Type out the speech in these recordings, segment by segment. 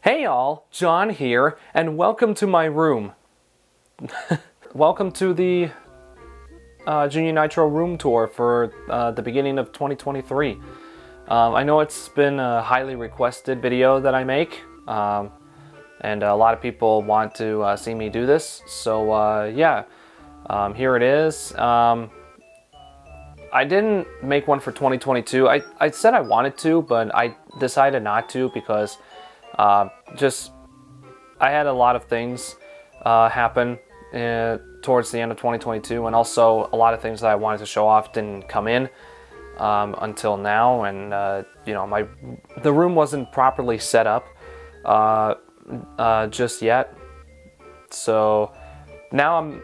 Hey all, John here, and welcome to my room. Welcome to the JuniorNitro room tour for the beginning of 2023. I know it's been a highly requested video that I make, and a lot of people want to see me do this, so yeah, here it is. I didn't make one for 2022. I said I wanted to, but I decided not to because I had a lot of things happen towards the end of 2022, and also a lot of things that I wanted to show off didn't come in until now, and you know, the room wasn't properly set up just yet. So now I'm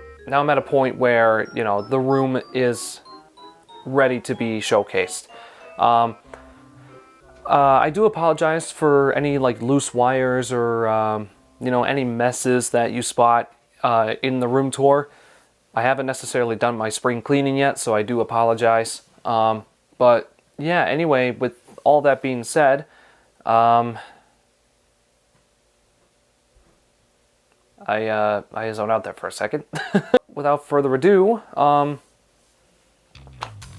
at a point where, you know, the room is ready to be showcased. I do apologize for any like loose wires or you know, any messes that you spot in the room tour. I haven't necessarily done my spring cleaning yet, so I do apologize. But yeah, anyway, with all that being said, I zoned out there for a second. Without further ado,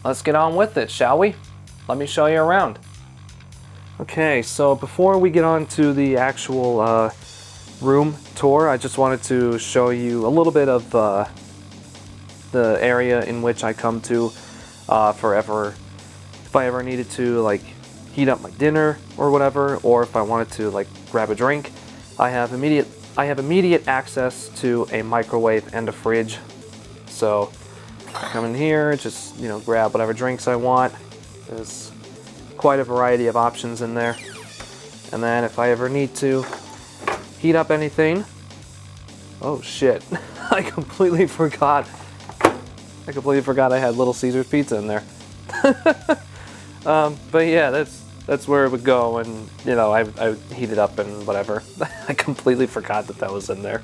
let's get on with it, shall we? Let me show you around. Okay, so before we get on to the actual room tour, I just wanted to show you a little bit of the area in which I come to if I ever needed to like heat up my dinner or whatever, or if I wanted to like grab a drink. I have immediate access to a microwave and a fridge. So I come in here, just, you know, grab whatever drinks I want. There's quite a variety of options in there. And then if I ever need to heat up anything, oh shit, I completely forgot I had Little Caesars pizza in there. But yeah, that's where it would go, and you know, I heat it up and whatever. I completely forgot that was in there.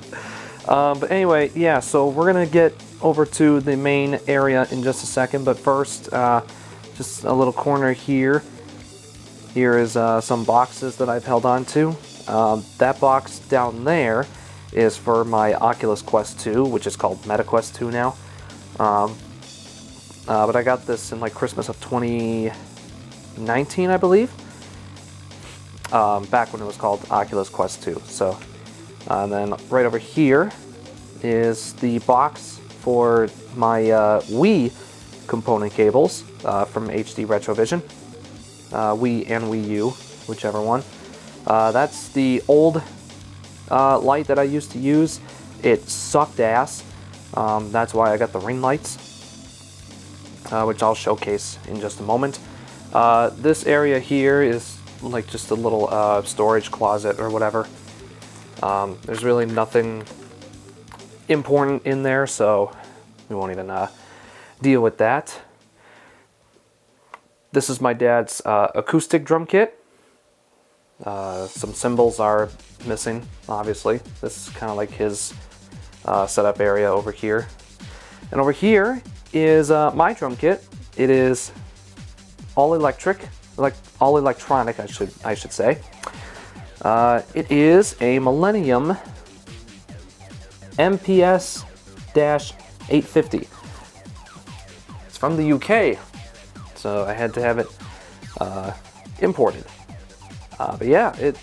But anyway, yeah, so we're gonna get over to the main area in just a second, but first, just a little corner here. Here is some boxes that I've held on to. That box down there is for my Oculus Quest 2, which is called MetaQuest 2 now. But I got this in like Christmas of 2019, I believe. Back when it was called Oculus Quest 2. So, and then right over here is the box for my Wii component cables from HD Retrovision. Wii and Wii U, whichever one. That's the old light that I used to use. It sucked ass. That's why I got the ring lights, which I'll showcase in just a moment. This area here is like just a little storage closet or whatever. There's really nothing important in there, so we won't even deal with that. This is my dad's acoustic drum kit. Some cymbals are missing, obviously. This is kind of like his setup area over here. And over here is my drum kit. It is all electronic, I should say. It is a Millennium MPS-850. It's from the UK. So I had to have it imported. But yeah, it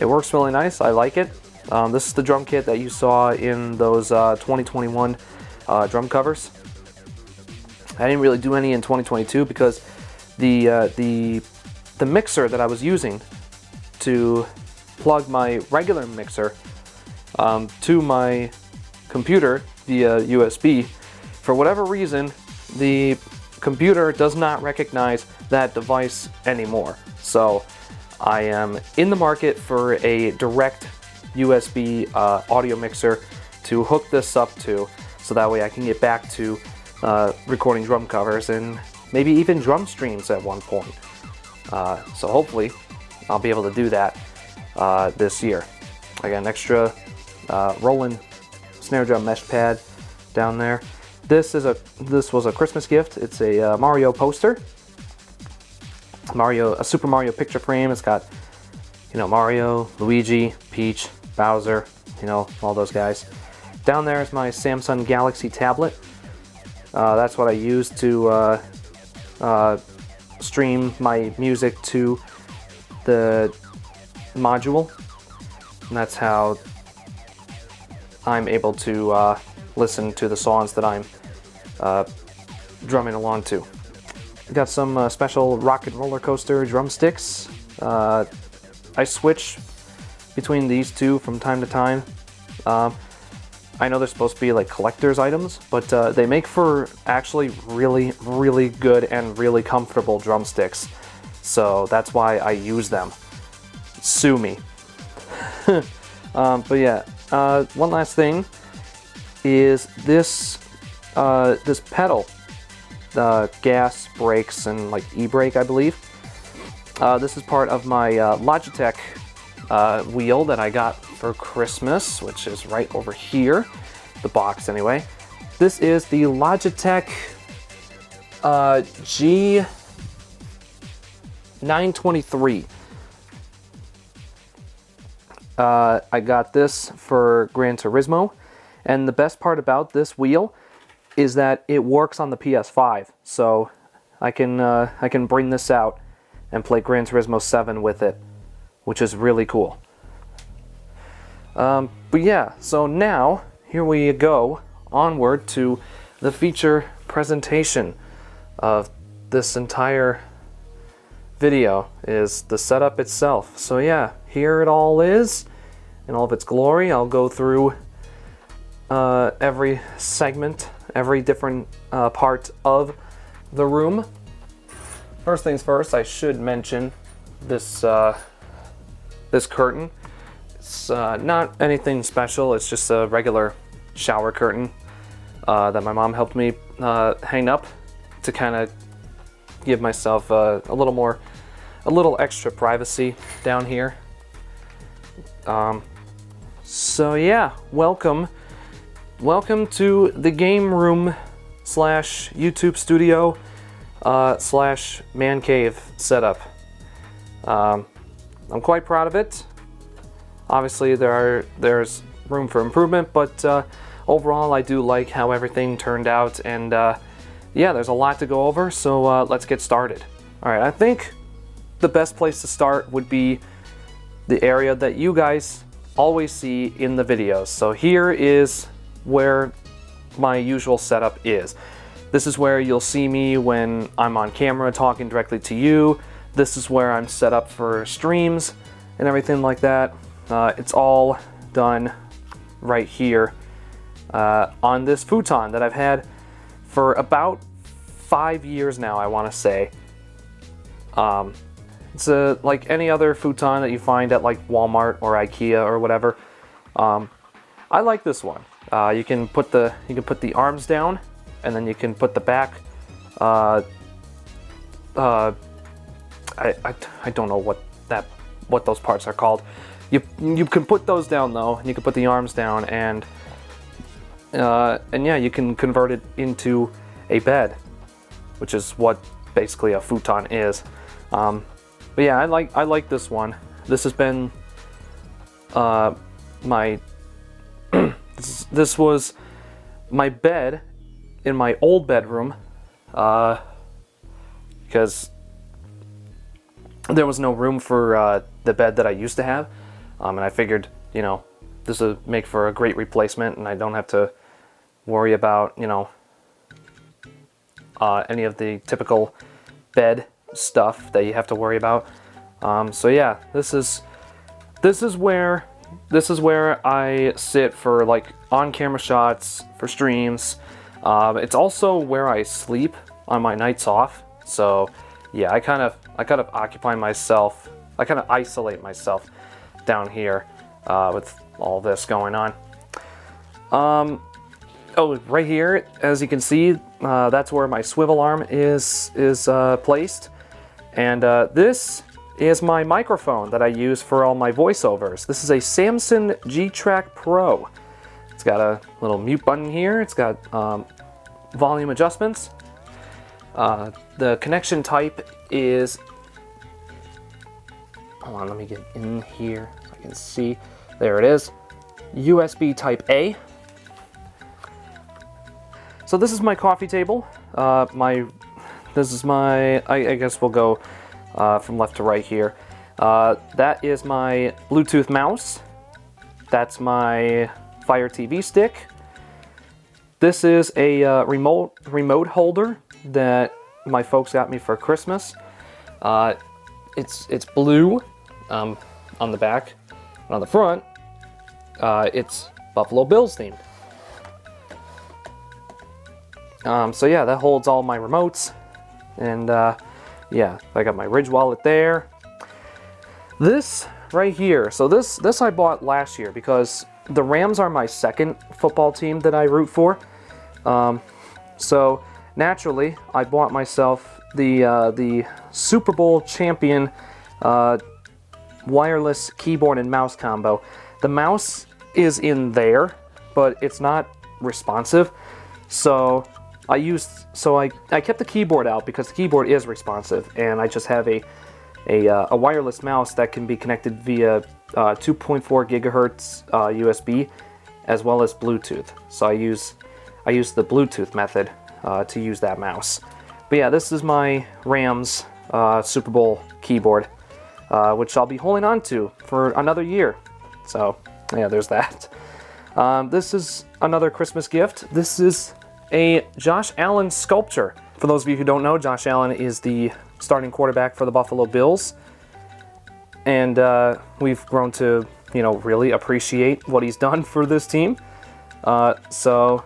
works really nice. I like it. This is the drum kit that you saw in those 2021 drum covers. I didn't really do any in 2022 because the mixer that I was using to plug my regular mixer to my computer via USB, for whatever reason, the computer does not recognize that device anymore. So I am in the market for a direct USB audio mixer to hook this up to, so that way I can get back to recording drum covers and maybe even drum streams at one point. So hopefully I'll be able to do that this year. I got an extra Roland snare drum mesh pad down there. This was a Christmas gift. It's a Mario poster. A Super Mario picture frame. It's got You know, Mario, Luigi, Peach, Bowser, you know, all those guys. Down there is my Samsung Galaxy tablet. That's what I use to stream my music to the module. And that's how I'm able to listen to the songs that I'm drumming along to. Got some special Rocket Roller Coaster drumsticks. I switch between these two from time to time. I know they're supposed to be like collector's items, but they make for actually really, really good and really comfortable drumsticks. So that's why I use them. Sue me. But yeah, one last thing is this this pedal, gas, brakes, and like e-brake, I believe. This is part of my Logitech wheel that I got for Christmas, which is right over here, the box anyway. This is the Logitech G923. I got this for Gran Turismo, and the best part about this wheel is that it works on the PS5, so I can bring this out and play Gran Turismo 7 with it, which is really cool. But yeah, so now here we go onward to the feature presentation of this entire video, is the setup itself. So yeah, here it all is in all of its glory. I'll go through every segment, every different part of the room. First things first, I should mention this this curtain. It's not anything special. It's just a regular shower curtain that my mom helped me hang up to kind of give myself a little extra privacy down here. So yeah, welcome to the game room / YouTube studio / man cave setup. I'm quite proud of it. Obviously there's room for improvement, but overall I do like how everything turned out, and yeah, there's a lot to go over, so let's get started. Alright, I think the best place to start would be the area that you guys always see in the videos. So here is where my usual setup is. This is where you'll see me when I'm on camera talking directly to you. This is where I'm set up for streams and everything like that. It's all done right here on this futon that I've had for about 5 years now, I want to say. It's like any other futon that you find at like Walmart or IKEA or whatever. I like this one. You can put the arms down, and then you can put the back. I don't know what those parts are called. You can put those down though, and you can put the arms down, and yeah, you can convert it into a bed, which is what basically a futon is. But yeah, I like this one. This has been my this was my bed in my old bedroom, because there was no room for the bed that I used to have, and I figured, you know, this would make for a great replacement, and I don't have to worry about, you know, any of the typical bed stuff that you have to worry about. So yeah, this is where I sit for like on-camera shots, for streams. It's also where I sleep on my nights off. So yeah, I kind of occupy myself. I kind of isolate myself down here with all this going on. Oh, right here, as you can see, that's where my swivel arm is placed, and this is my microphone that I use for all my voiceovers. This is a Samsung G-Track Pro. It's got a little mute button here. It's got volume adjustments. The connection type is hold on, let me get in here so I can see. There it is. USB Type A. So this is my coffee table. This is my, I guess we'll go from left to right here. That is my Bluetooth mouse. That's my Fire TV stick. This is a remote holder that my folks got me for Christmas. It's blue on the back, and on the front, it's Buffalo Bills themed. So yeah, that holds all my remotes, and yeah, I got my Ridge wallet there. This right here, so this I bought last year because the Rams are my second football team that I root for. So naturally, I bought myself the Super Bowl champion wireless keyboard and mouse combo. The mouse is in there, but it's not responsive. So I kept the keyboard out because the keyboard is responsive, and I just have a wireless mouse that can be connected via 2.4 gigahertz USB as well as Bluetooth. So I use the Bluetooth method to use that mouse. But yeah, this is my Rams Super Bowl keyboard, which I'll be holding on to for another year. So yeah, there's that. This is another Christmas gift. This is a Josh Allen sculpture. For those of you who don't know, Josh Allen is the starting quarterback for the Buffalo Bills, and we've grown to, really appreciate what he's done for this team. So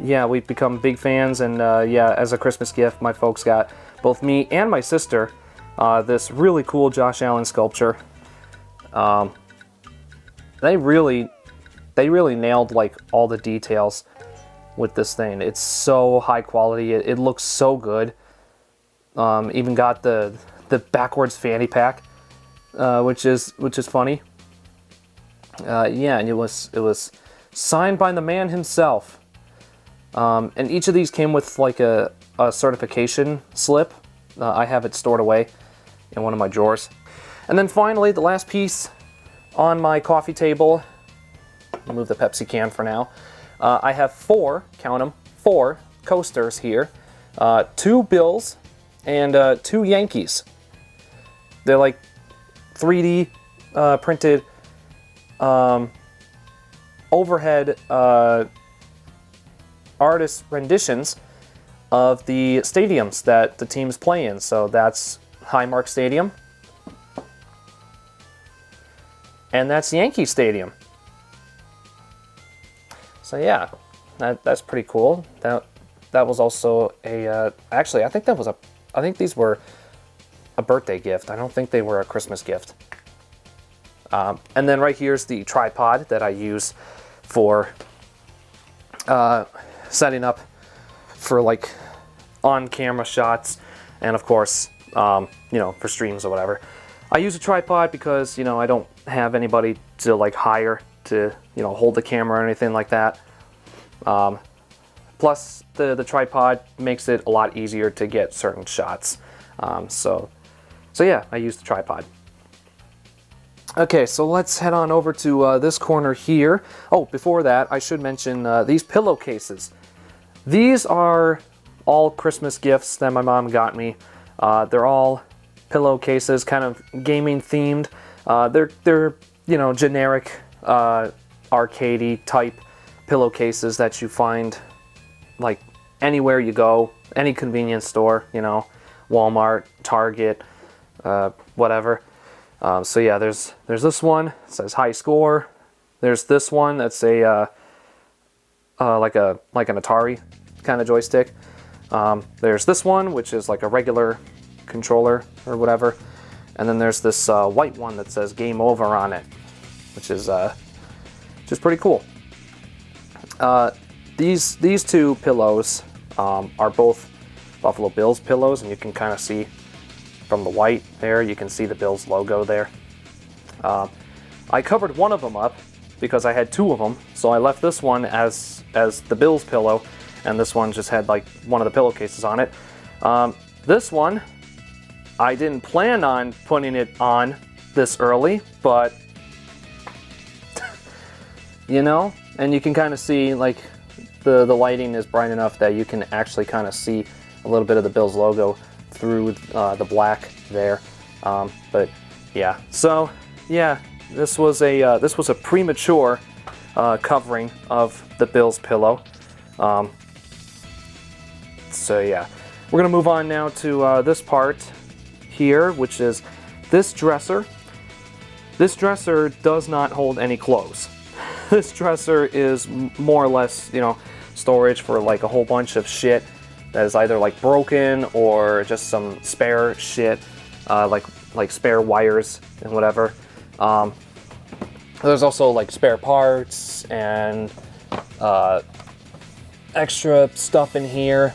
yeah, we've become big fans, and yeah, as a Christmas gift, my folks got both me and my sister this really cool Josh Allen sculpture. They really nailed like all the details with this thing. It's so high quality. It looks so good. Even got the backwards fanny pack, which is funny. Yeah, and it was signed by the man himself. And each of these came with like a certification slip. I have it stored away in one of my drawers. And then finally, the last piece on my coffee table. I'll move the Pepsi can for now. I have count them, 4 coasters here. 2 Bills and 2 Yankees. They're like 3D printed overhead artist renditions of the stadiums that the teams play in. So that's Highmark Stadium, and that's Yankee Stadium. So yeah, that's pretty cool. That was also a actually I think these were a birthday gift. I don't think they were a Christmas gift. And then right here's the tripod that I use for setting up for like on-camera shots, and of course, for streams or whatever. I use a tripod because, I don't have anybody to like hire to, hold the camera or anything like that. Plus, the tripod makes it a lot easier to get certain shots. So yeah, I use the tripod. Okay, so let's head on over to this corner here. Oh, before that, I should mention these pillowcases. These are all Christmas gifts that my mom got me. They're all pillowcases, kind of gaming themed. They're generic arcadey type pillowcases that you find like anywhere you go, any convenience store, Walmart, Target, whatever. So yeah, there's this one. It says high score. There's this one that's a like an Atari kind of joystick. There's this one, which is like a regular controller or whatever, and then there's this white one that says game over on it, which is pretty cool. These 2 pillows are both Buffalo Bills pillows, and you can kind of see from the white there, you can see the Bills logo there. I covered one of them up because I had 2 of them, so I left this one as the Bills pillow, and this one just had like one of the pillowcases on it. This one, I didn't plan on putting it on this early, but you know, and you can kind of see like the lighting is bright enough that you can actually kind of see a little bit of the Bills logo through the black there. But yeah, so yeah, this was a premature covering of the Bills pillow. So yeah, we're gonna move on now to this part here, which is this dresser. This dresser does not hold any clothes. This dresser is more or less, you know, storage for like a whole bunch of shit that is either like broken or just some spare shit, like spare wires and whatever. There's also like spare parts and extra stuff in here,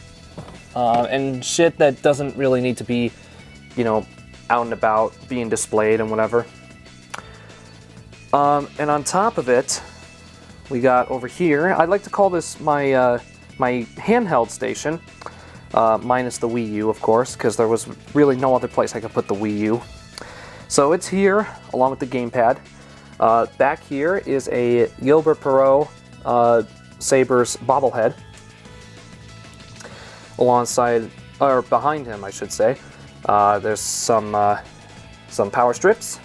and shit that doesn't really need to be, you know, out and about being displayed and whatever. And on top of it, we got over here, I'd like to call this my my handheld station, minus the Wii U, of course, because there was really no other place I could put the Wii U. So it's here, along with the gamepad. Back here is a Gilbert Perreault Sabres bobblehead. Alongside, or behind him, I should say, there's some power strips,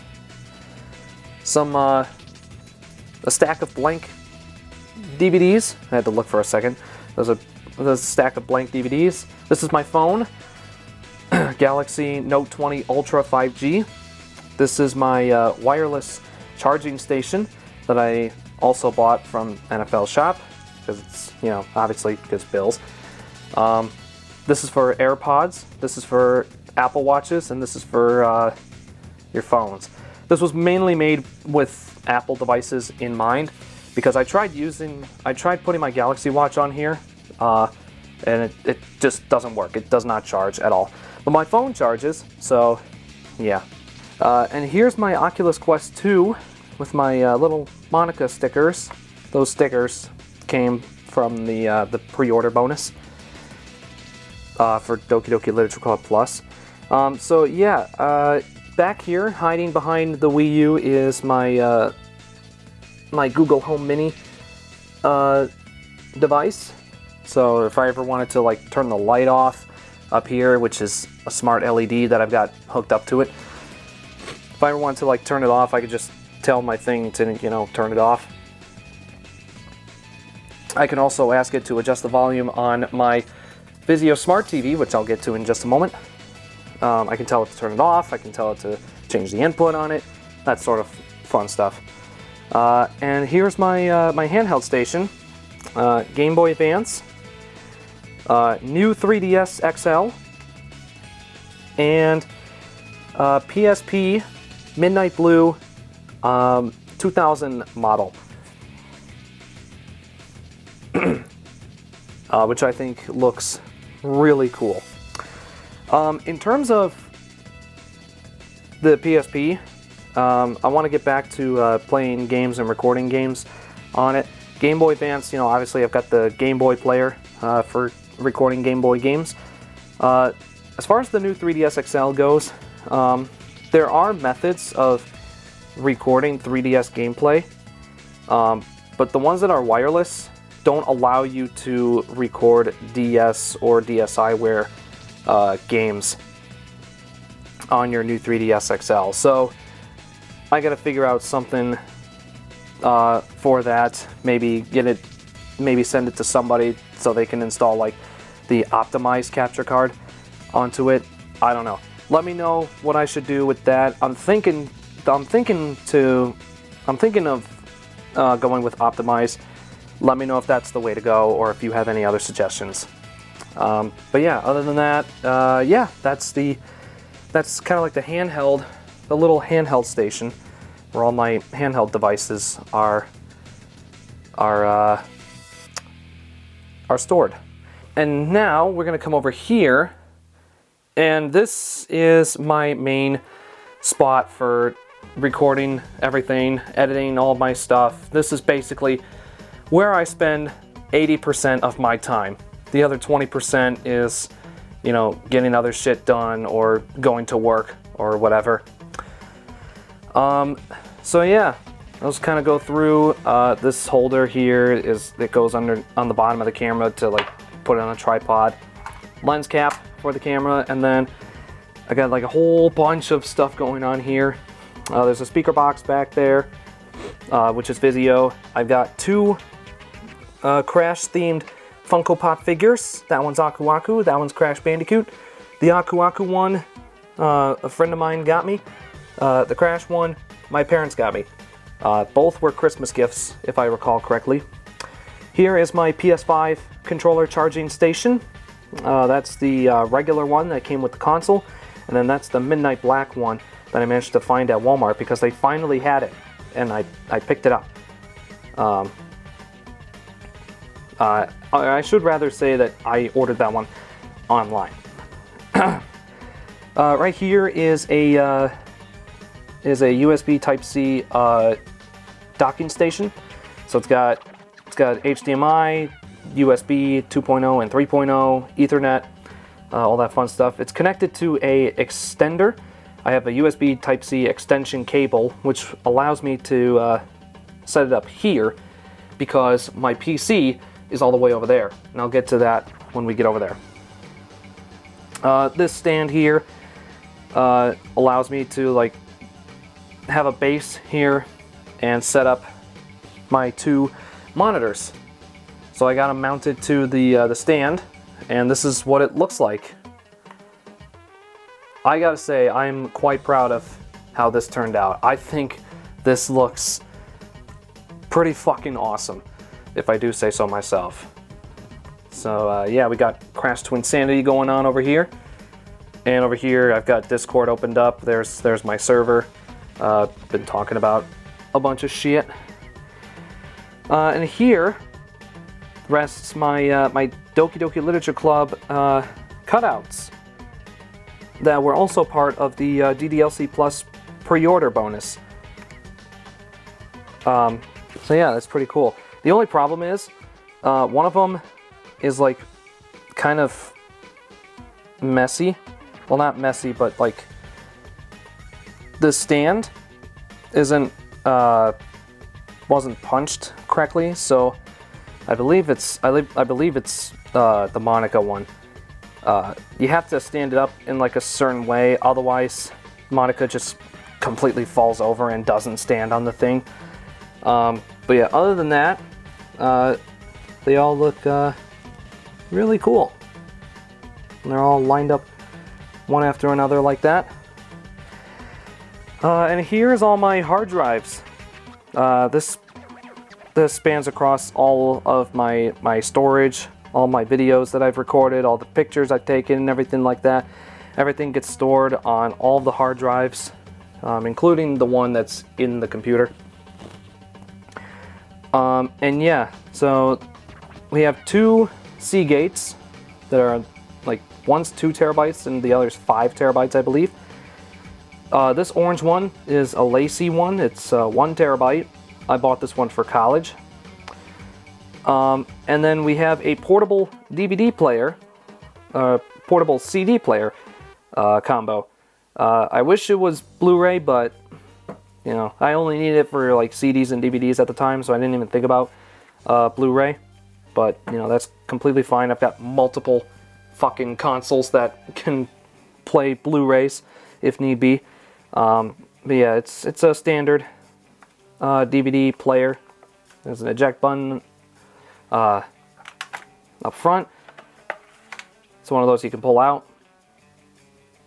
a stack of blank DVDs. I had to look for a second. There's a stack of blank DVDs. This is my phone, Galaxy Note 20 Ultra 5G. This is my wireless charging station that I also bought from NFL Shop, because it's, you know, obviously because Bills. This is for AirPods, this is for Apple Watches, and this is for your phones. This was mainly made with Apple devices in mind, because I tried putting my Galaxy Watch on here, and it just doesn't work. It does not charge at all. But my phone charges, so yeah. And here's my Oculus Quest 2 with my little Monica stickers. Those stickers came from the pre-order bonus for Doki Doki Literature Club Plus. So yeah, back here, hiding behind the Wii U, is my my Google Home Mini device. So if I ever wanted to like turn the light off up here, which is a smart LED that I've got hooked up to it, if I ever wanted to like turn it off, I could just tell my thing to, you know, turn it off. I can also ask it to adjust the volume on my Vizio Smart TV, which I'll get to in just a moment. I can tell it to turn it off, I can tell it to change the input on it, that sort of fun stuff. And here's my my handheld station, Game Boy Advance, new 3DS XL, and PSP Midnight Blue 2000 model, which I think looks really cool. In terms of the PSP, I want to get back to playing games and recording games on it. Game Boy Advance, you know, obviously I've got the Game Boy player for recording Game Boy games. As far as the new 3DS XL goes, there are methods of recording 3DS gameplay, but the ones that are wireless don't allow you to record DS or DSiWare games on your new 3DS XL. So I gotta figure out something for that. Maybe send it to somebody so they can install like the optimized capture card onto it. I don't know. Let me know what I should do with that. I'm thinking of going with optimized. Let me know if that's the way to go, or if you have any other suggestions. But yeah, other than that, yeah, that's kind of like the handheld, the little handheld station where all my handheld devices are stored. And now we're gonna come over here, and this is my main spot for recording everything, editing all of my stuff. This is basically where I spend 80% of my time. The other 20% is, you know, getting other shit done or going to work or whatever. So yeah, let's kind of go through. This holder here it goes on the bottom of the camera to like put it on a tripod. Lens cap for the camera, and then I got like a whole bunch of stuff going on here. There's a speaker box back there, which is Vizio. I've got two Crash themed Funko Pop figures. That one's Aku Aku, that one's Crash Bandicoot. The Aku Aku one, a friend of mine got me. The Crash one, my parents got me. Both were Christmas gifts, if I recall correctly. Here is my PS5 controller charging station. That's the regular one that came with the console, and then that's the Midnight Black one that I managed to find at Walmart because they finally had it, and I picked it up. I should rather say that I ordered that one online. Right here is a USB Type-C docking station. So it's got HDMI, USB 2.0 and 3.0, Ethernet, all that fun stuff. It's connected to a extender. I have a USB Type-C extension cable, which allows me to set it up here because my PC is all the way over there, and I'll get to that when we get over there. This stand here allows me to like have a base here and set up my two monitors. So I got them mounted to the stand, and this is what it looks like. I gotta say, I'm quite proud of how this turned out. I think this looks pretty fucking awesome, if I do say so myself. So yeah, we got Crash Twinsanity going on over here. And over here, I've got Discord opened up. There's my server. Been talking about a bunch of shit. And here rests my my Doki Doki Literature Club cutouts that were also part of the DDLC Plus pre-order bonus. So yeah, that's pretty cool. The only problem is, one of them is like kind of messy. Well, not messy, but like the stand wasn't punched correctly. So I believe it's the Monica one. You have to stand it up in like a certain way, otherwise Monica just completely falls over and doesn't stand on the thing. But yeah, other than that, they all look really cool. And they're all lined up one after another like that. And here's all my hard drives. This spans across all of my storage, all my videos that I've recorded, all the pictures I've taken, and everything like that. Everything gets stored on all the hard drives, including the one that's in the computer. And yeah, so we have two Seagates that are like, one's 2 terabytes and the other's 5 terabytes, I believe. This orange one is a Lacey one. It's 1 terabyte. I bought this one for college. And then we have a portable DVD player, portable CD player combo. I wish it was Blu-ray, but you know, I only needed it for like CDs and DVDs at the time, so I didn't even think about Blu-ray. But you know, that's completely fine. I've got multiple fucking consoles that can play Blu-rays if need be. But yeah, it's a standard DVD player. There's an eject button up front. It's one of those you can pull out.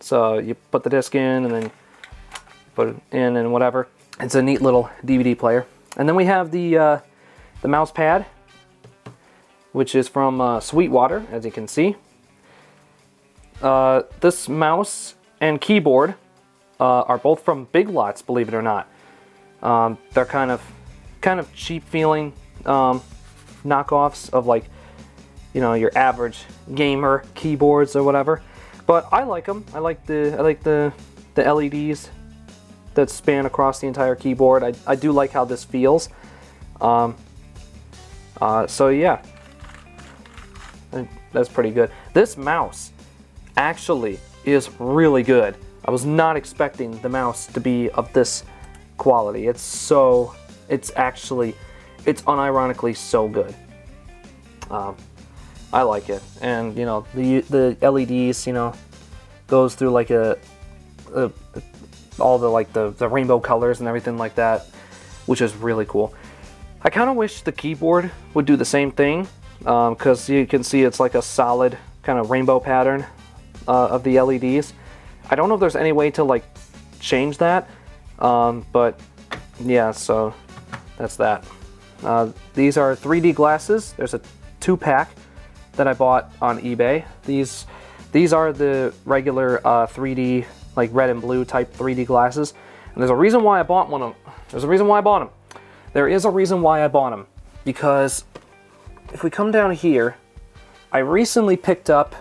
So you put the disc in and then put it in and whatever. It's a neat little DVD player. And then we have the mouse pad, which is from Sweetwater, as you can see. This mouse and keyboard are both from Big Lots, believe it or not. They're kind of cheap feeling knockoffs of, like, you know, your average gamer keyboards or whatever. But I like them. I like the LEDs that span across the entire keyboard. I do like how this feels. So yeah, that's pretty good. This mouse actually is really good. I was not expecting the mouse to be of this quality. It's unironically so good. I like it, and you know the LEDs, you know, goes through like all the like the rainbow colors and everything like that, which is really cool. I kind of wish the keyboard would do the same thing, because you can see it's like a solid kind of rainbow pattern of the LEDs. I don't know if there's any way to like change that, but yeah, so that's that. These are 3D glasses. There's a 2-pack that I bought on eBay. These are the regular 3D, like red and blue type 3D glasses. And there's a reason why I bought one of them. There's a reason why I bought them. There is a reason why I bought them. Because if we come down here, I recently picked up,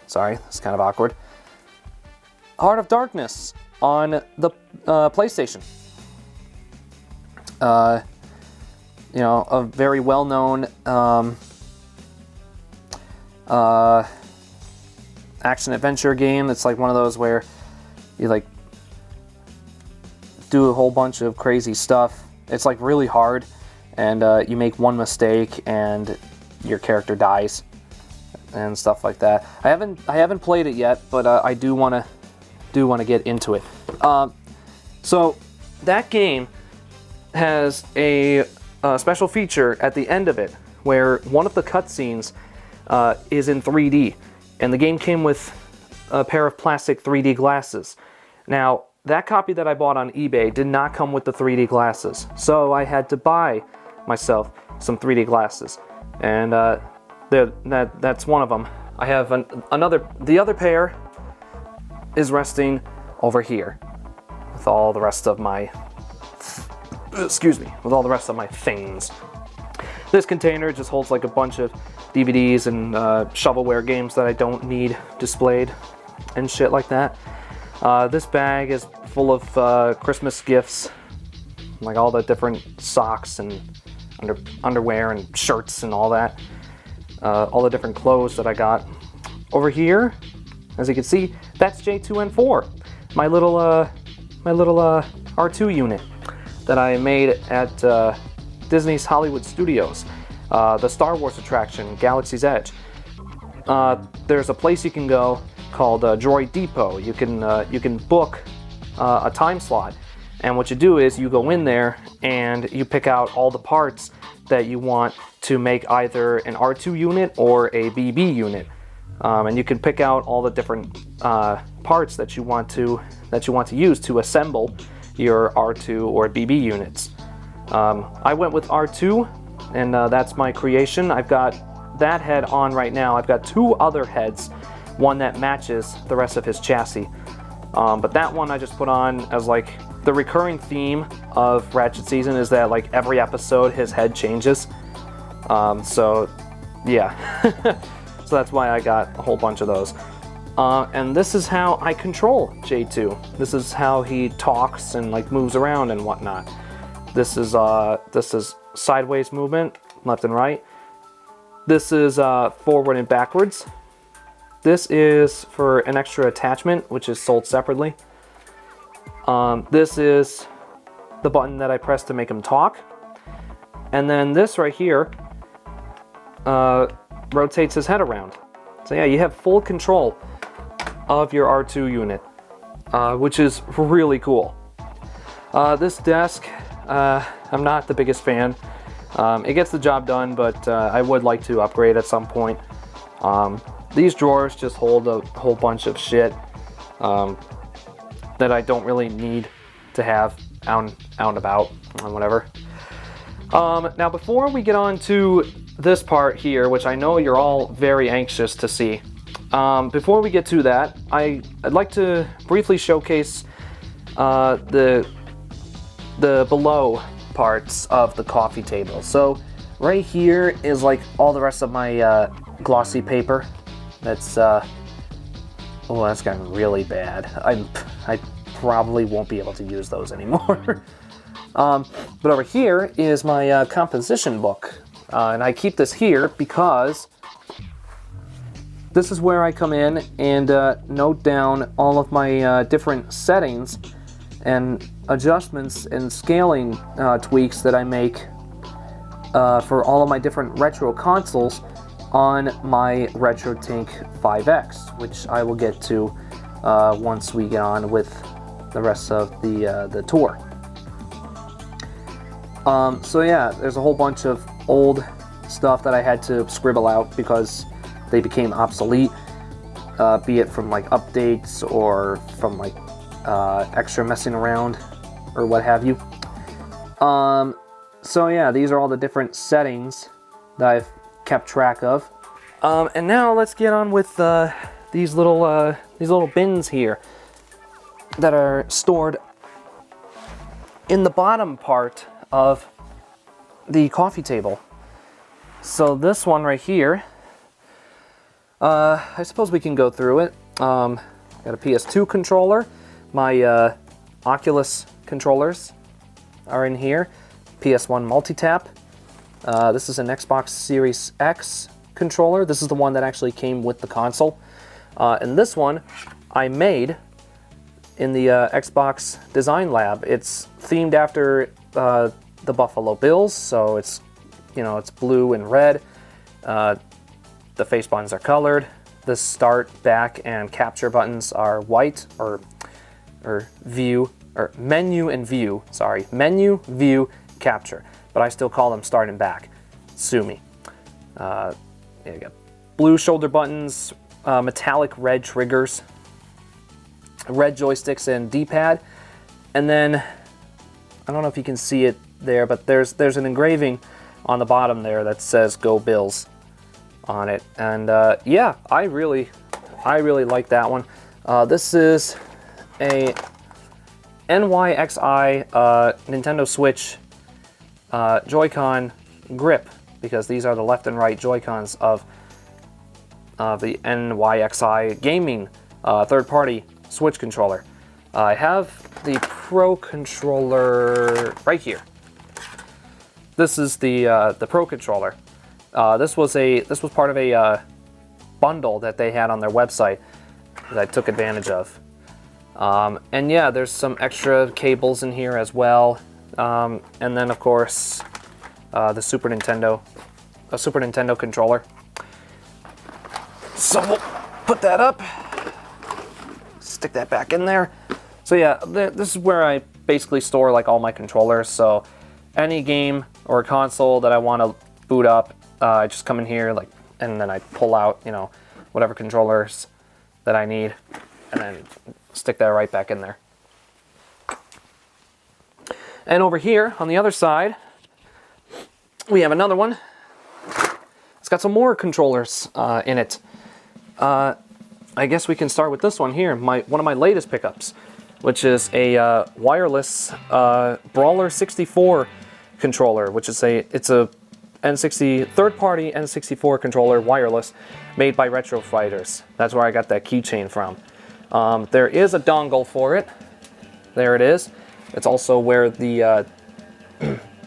sorry, it's kind of awkward, Heart of Darkness on the PlayStation. You know, a very well-known action-adventure game. It's like one of those where you like do a whole bunch of crazy stuff. It's like really hard, and you make one mistake and your character dies and stuff like that. I haven't played it yet, but I do want to get into it. So that game has a special feature at the end of it where one of the cutscenes is in 3D, and the game came with a pair of plastic 3D glasses. Now, that copy that I bought on eBay did not come with the 3D glasses, so I had to buy myself some 3D glasses, and that's one of them. I have the other pair is resting over here with all the rest of my things. This container just holds like a bunch of DVDs and shovelware games that I don't need displayed and shit like that. This bag is full of Christmas gifts, like all the different socks and underwear and shirts and all that. All the different clothes that I got. Over here, as you can see, that's J2N4, my little R2 unit that I made at Disney's Hollywood Studios, the Star Wars attraction, Galaxy's Edge. There's a place you can go called Droid Depot. You can book a time slot, and what you do is you go in there and you pick out all the parts that you want to make either an R2 unit or a BB unit, and you can pick out all the different parts that you want to use to assemble your R2 or BB units. I went with R2, and that's my creation. I've got that head on right now. I've got 2 other heads, one that matches the rest of his chassis. But that one I just put on as like the recurring theme of Ratchet Season is that like every episode his head changes. So yeah, so that's why I got a whole bunch of those. And this is how I control J2. This is how he talks and like moves around and whatnot. This is sideways movement, left and right. This is forward and backwards. This is for an extra attachment, which is sold separately. This is the button that I press to make him talk. And then this right here rotates his head around. So yeah, you have full control of your R2 unit, which is really cool. This desk, I'm not the biggest fan. It gets the job done, but I would like to upgrade at some point. These drawers just hold a whole bunch of shit that I don't really need to have out and about and whatever. Now, before we get on to this part here, which I know you're all very anxious to see, before we get to that, I'd like to briefly showcase the below parts of the coffee table. So right here is like all the rest of my glossy paper. That's that's gotten really bad. I probably won't be able to use those anymore. But over here is my composition book, and I keep this here because this is where I come in and note down all of my different settings and adjustments and scaling tweaks that I make for all of my different retro consoles on my RetroTink 5X, which I will get to once we get on with the rest of the tour. So yeah, there's a whole bunch of old stuff that I had to scribble out because they became obsolete, be it from like updates or from like extra messing around or what have you. So yeah, these are all the different settings that I've kept track of. And now let's get on with these little bins here that are stored in the bottom part of the coffee table. So this one right here, I suppose we can go through it. Got a PS2 controller. My Oculus controllers are in here. PS1 multi-tap. This is an Xbox Series X controller. This is the one that actually came with the console. And this one I made in the Xbox Design Lab. It's themed after the Buffalo Bills, so it's, you know, it's blue and red. The face buttons are colored. The start, back, and capture buttons are white, or view, or menu and view. Sorry, menu, view, capture. But I still call them start and back. Sue me. Yeah, you got blue shoulder buttons, metallic red triggers, red joysticks and D-pad, and then I don't know if you can see it there, but there's an engraving on the bottom there that says "Go Bills" on it, and yeah, I really like that one. This is a NYXI Nintendo Switch Joy-Con grip, because these are the left and right Joy-Cons of the NYXI gaming third-party Switch controller. I have the Pro controller right here. This is the Pro controller. This was part of a bundle that they had on their website that I took advantage of. And yeah, there's some extra cables in here as well. And then of course the Super Nintendo controller. So we'll put that up, stick that back in there. So yeah, this is where I basically store like all my controllers. So any game or console that I want to boot up, I just come in here, like, and then I pull out, you know, whatever controllers that I need, and then stick that right back in there. And over here on the other side, we have another one. It's got some more controllers in it. I guess we can start with this one here, one of my latest pickups, which is a wireless Brawler 64 controller, which is it's a third-party N64 controller, wireless, made by Retro Fighters. That's where I got that keychain from. There is a dongle for it. There it is. It's also where the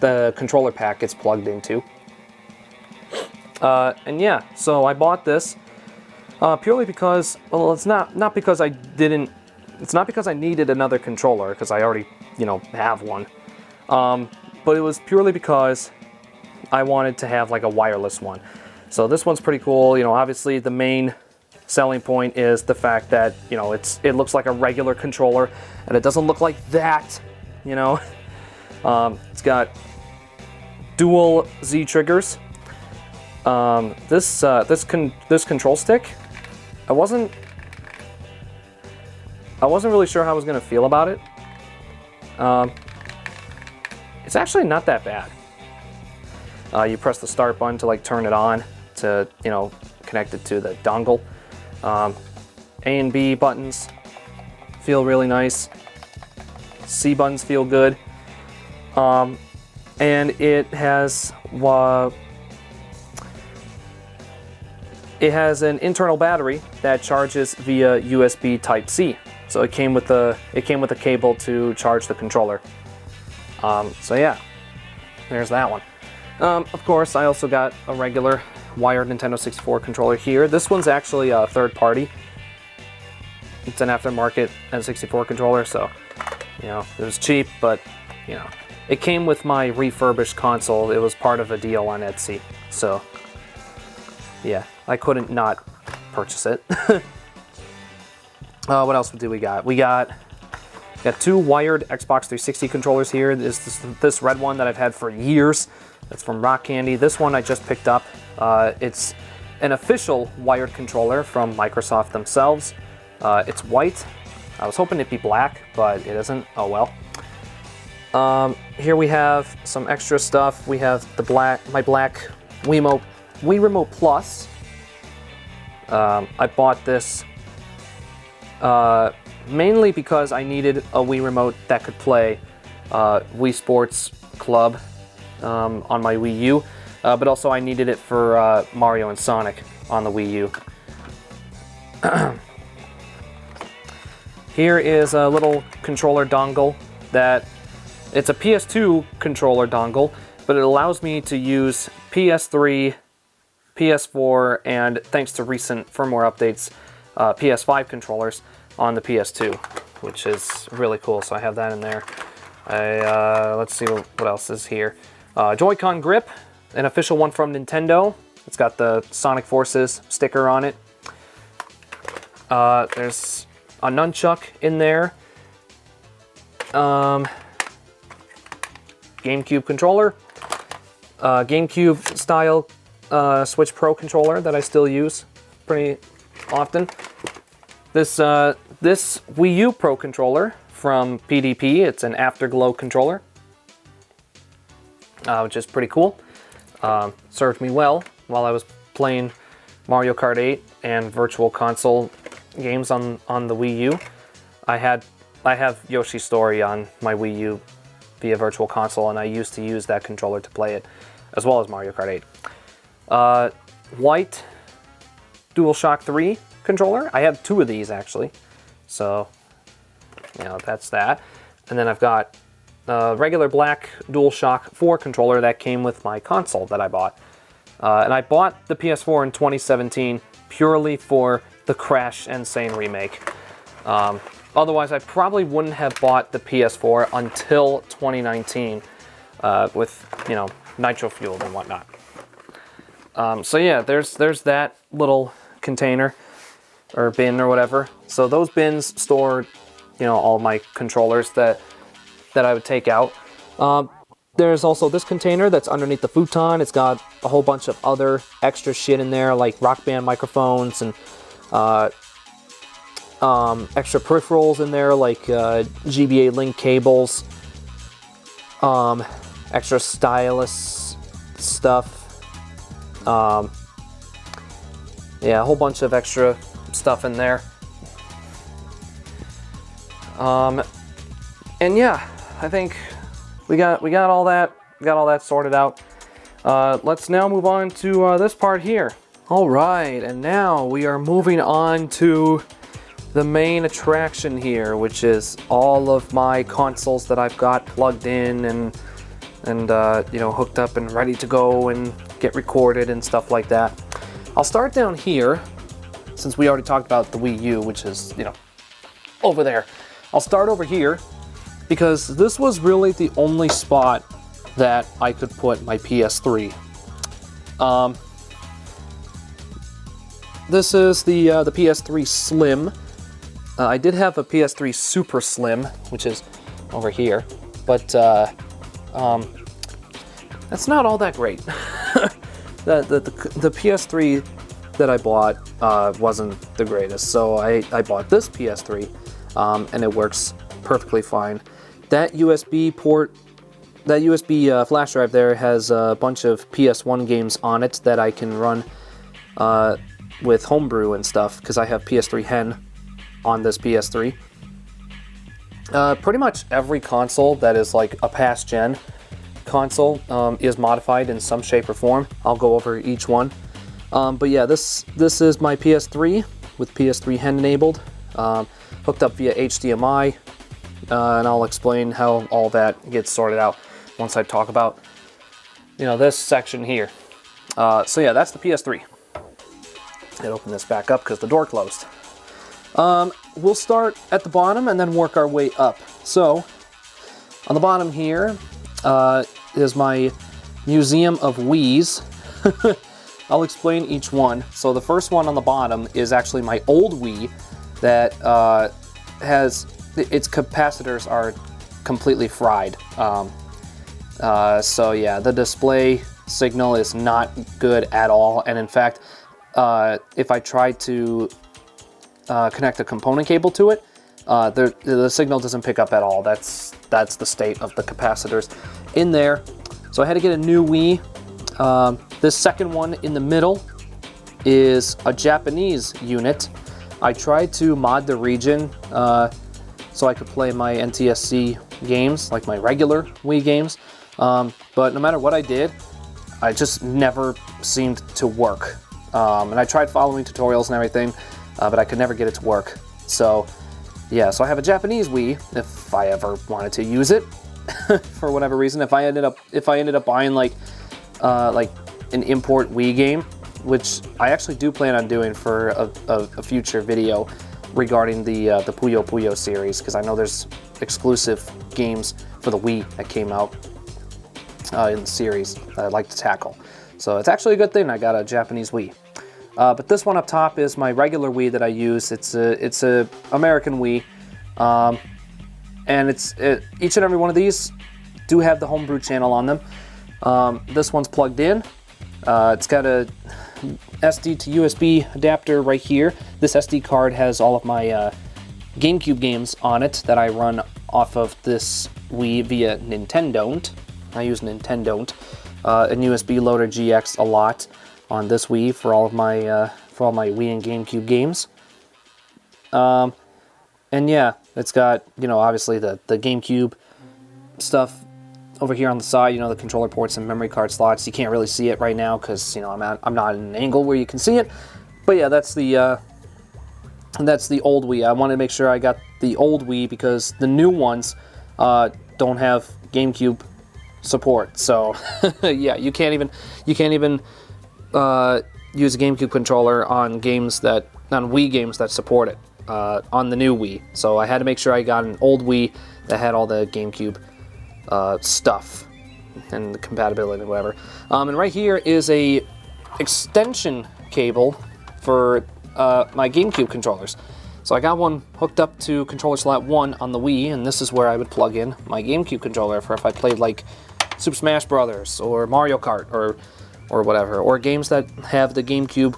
the controller pack gets plugged into. And yeah, so I bought this purely because, well, it's not because I needed another controller, because I already, you know, have one. But it was purely because I wanted to have like a wireless one. So this one's pretty cool. You know, obviously the main selling point is the fact that, you know, it looks like a regular controller, and it doesn't look like that, you know. It's got dual Z triggers. This control stick, I wasn't really sure how I was gonna feel about it. It's actually not that bad. You press the start button to like turn it on to, you know, connect it to the dongle. A and B buttons feel really nice. C buttons feel good. And it has an internal battery that charges via USB Type-C. So it came with a cable to charge the controller. So yeah, there's that one. Of course, I also got a regular wired Nintendo 64 controller here. This one's actually a third party. It's an aftermarket N64 controller, so You know, it was cheap, but, you know, it came with my refurbished console. It was part of a deal on Etsy. So, yeah, I couldn't not purchase it. What else do we got? We got 2 wired Xbox 360 controllers here. This red one that I've had for years. That's from Rock Candy. This one I just picked up. It's an official wired controller from Microsoft themselves. It's white. I was hoping it'd be black, but it isn't. Oh well. Here we have some extra stuff. We have my black Wii Remote Plus. I bought this mainly because I needed a Wii Remote that could play Wii Sports Club on my Wii U, but also I needed it for Mario and Sonic on the Wii U. Here is a little controller dongle it's a PS2 controller dongle, but it allows me to use PS3, PS4, and thanks to recent firmware updates, PS5 controllers on the PS2, which is really cool. So I have that in there. Let's see what else is here. Joy-Con grip, an official one from Nintendo. It's got the Sonic Forces sticker on it. There's a nunchuck in there. GameCube controller. GameCube style Switch Pro controller that I still use pretty often. This Wii U Pro controller from PDP. It's an Afterglow controller, which is pretty cool. Served me well while I was playing Mario Kart 8 and Virtual Console games on the Wii U. I have Yoshi's Story on my Wii U via Virtual Console, and I used to use that controller to play it, as well as Mario Kart 8. White DualShock 3 controller. I have 2 of these actually, so you know, that's that. And then I've got a regular black DualShock 4 controller that came with my console that I bought. And I bought the PS4 in 2017 purely for the Crash Insane remake. Otherwise, I probably wouldn't have bought the PS4 until 2019 with, you know, nitro fueled and whatnot. So yeah, there's that little container or bin or whatever. So those bins store, you know, all my controllers that I would take out. There's also this container that's underneath the futon. It's got a whole bunch of other extra shit in there, like Rock Band microphones and extra peripherals in there, like GBA link cables, extra stylus stuff. Yeah, a whole bunch of extra stuff in there. And yeah, I think we got all that sorted out. Let's now move on to this part here. All right, and now we are moving on to the main attraction here, which is all of my consoles that I've got plugged in and you know, hooked up and ready to go and get recorded and stuff like that. I'll start down here, since we already talked about the Wii U, which is, you know, over there. I'll start over here, because this was really the only spot that I could put my PS3. This is the PS3 Slim. I did have a PS3 Super Slim, which is over here, but that's not all that great. The PS3 that I bought wasn't the greatest, so I bought this PS3, and it works perfectly fine. That USB flash drive there has a bunch of PS1 games on it that I can run with Homebrew and stuff, because I have PS3 Hen on this PS3. Pretty much every console that is like a past gen console is modified in some shape or form. I'll go over each one. But yeah, this is my PS3 with PS3 Hen enabled, hooked up via HDMI, and I'll explain how all that gets sorted out once I talk about, you know, this section here. So yeah, that's the PS3. I'll open this back up because the door closed. We'll start at the bottom and then work our way up. So, on the bottom here is my Museum of Wiis. I'll explain each one. So the first one on the bottom is actually my old Wii that has its capacitors are completely fried. So yeah, the display signal is not good at all, and in fact, if I try to connect a component cable to it, the signal doesn't pick up at all. That's the state of the capacitors in there. So I had to get a new Wii. This second one in the middle is a Japanese unit. I tried to mod the region so I could play my NTSC games, like my regular Wii games, but no matter what I did, I just never seemed to work. And I tried following tutorials and everything, but I could never get it to work. So yeah, so I have a Japanese Wii if I ever wanted to use it for whatever reason. If I ended up buying like an import Wii game, which I actually do plan on doing for a future video regarding the Puyo Puyo series, because I know there's exclusive games for the Wii that came out in the series that I'd like to tackle. So it's actually a good thing I got a Japanese Wii. But this one up top is my regular Wii that I use. It's a American Wii, and each and every one of these do have the homebrew channel on them. This one's plugged in. It's got a SD to USB adapter right here. This SD card has all of my GameCube games on it that I run off of this Wii via Nintendo. I use Nintendo. And USB Loader GX a lot on this Wii for all my Wii and GameCube games. And yeah, it's got, you know, obviously the GameCube stuff over here on the side, you know, the controller ports and memory card slots. You can't really see it right now because, you know, I'm not at an angle where you can see it. But yeah, that's the old Wii. I wanted to make sure I got the old Wii because the new ones don't have GameCube support. So yeah, you can't even use a GameCube controller on Wii games that support it on the new Wii. So I had to make sure I got an old Wii that had all the GameCube stuff and the compatibility and whatever. And right here is a extension cable for my GameCube controllers. So I got one hooked up to controller slot 1 on the Wii, and this is where I would plug in my GameCube controller for if I played like Super Smash Brothers or Mario Kart or whatever, or games that have the GameCube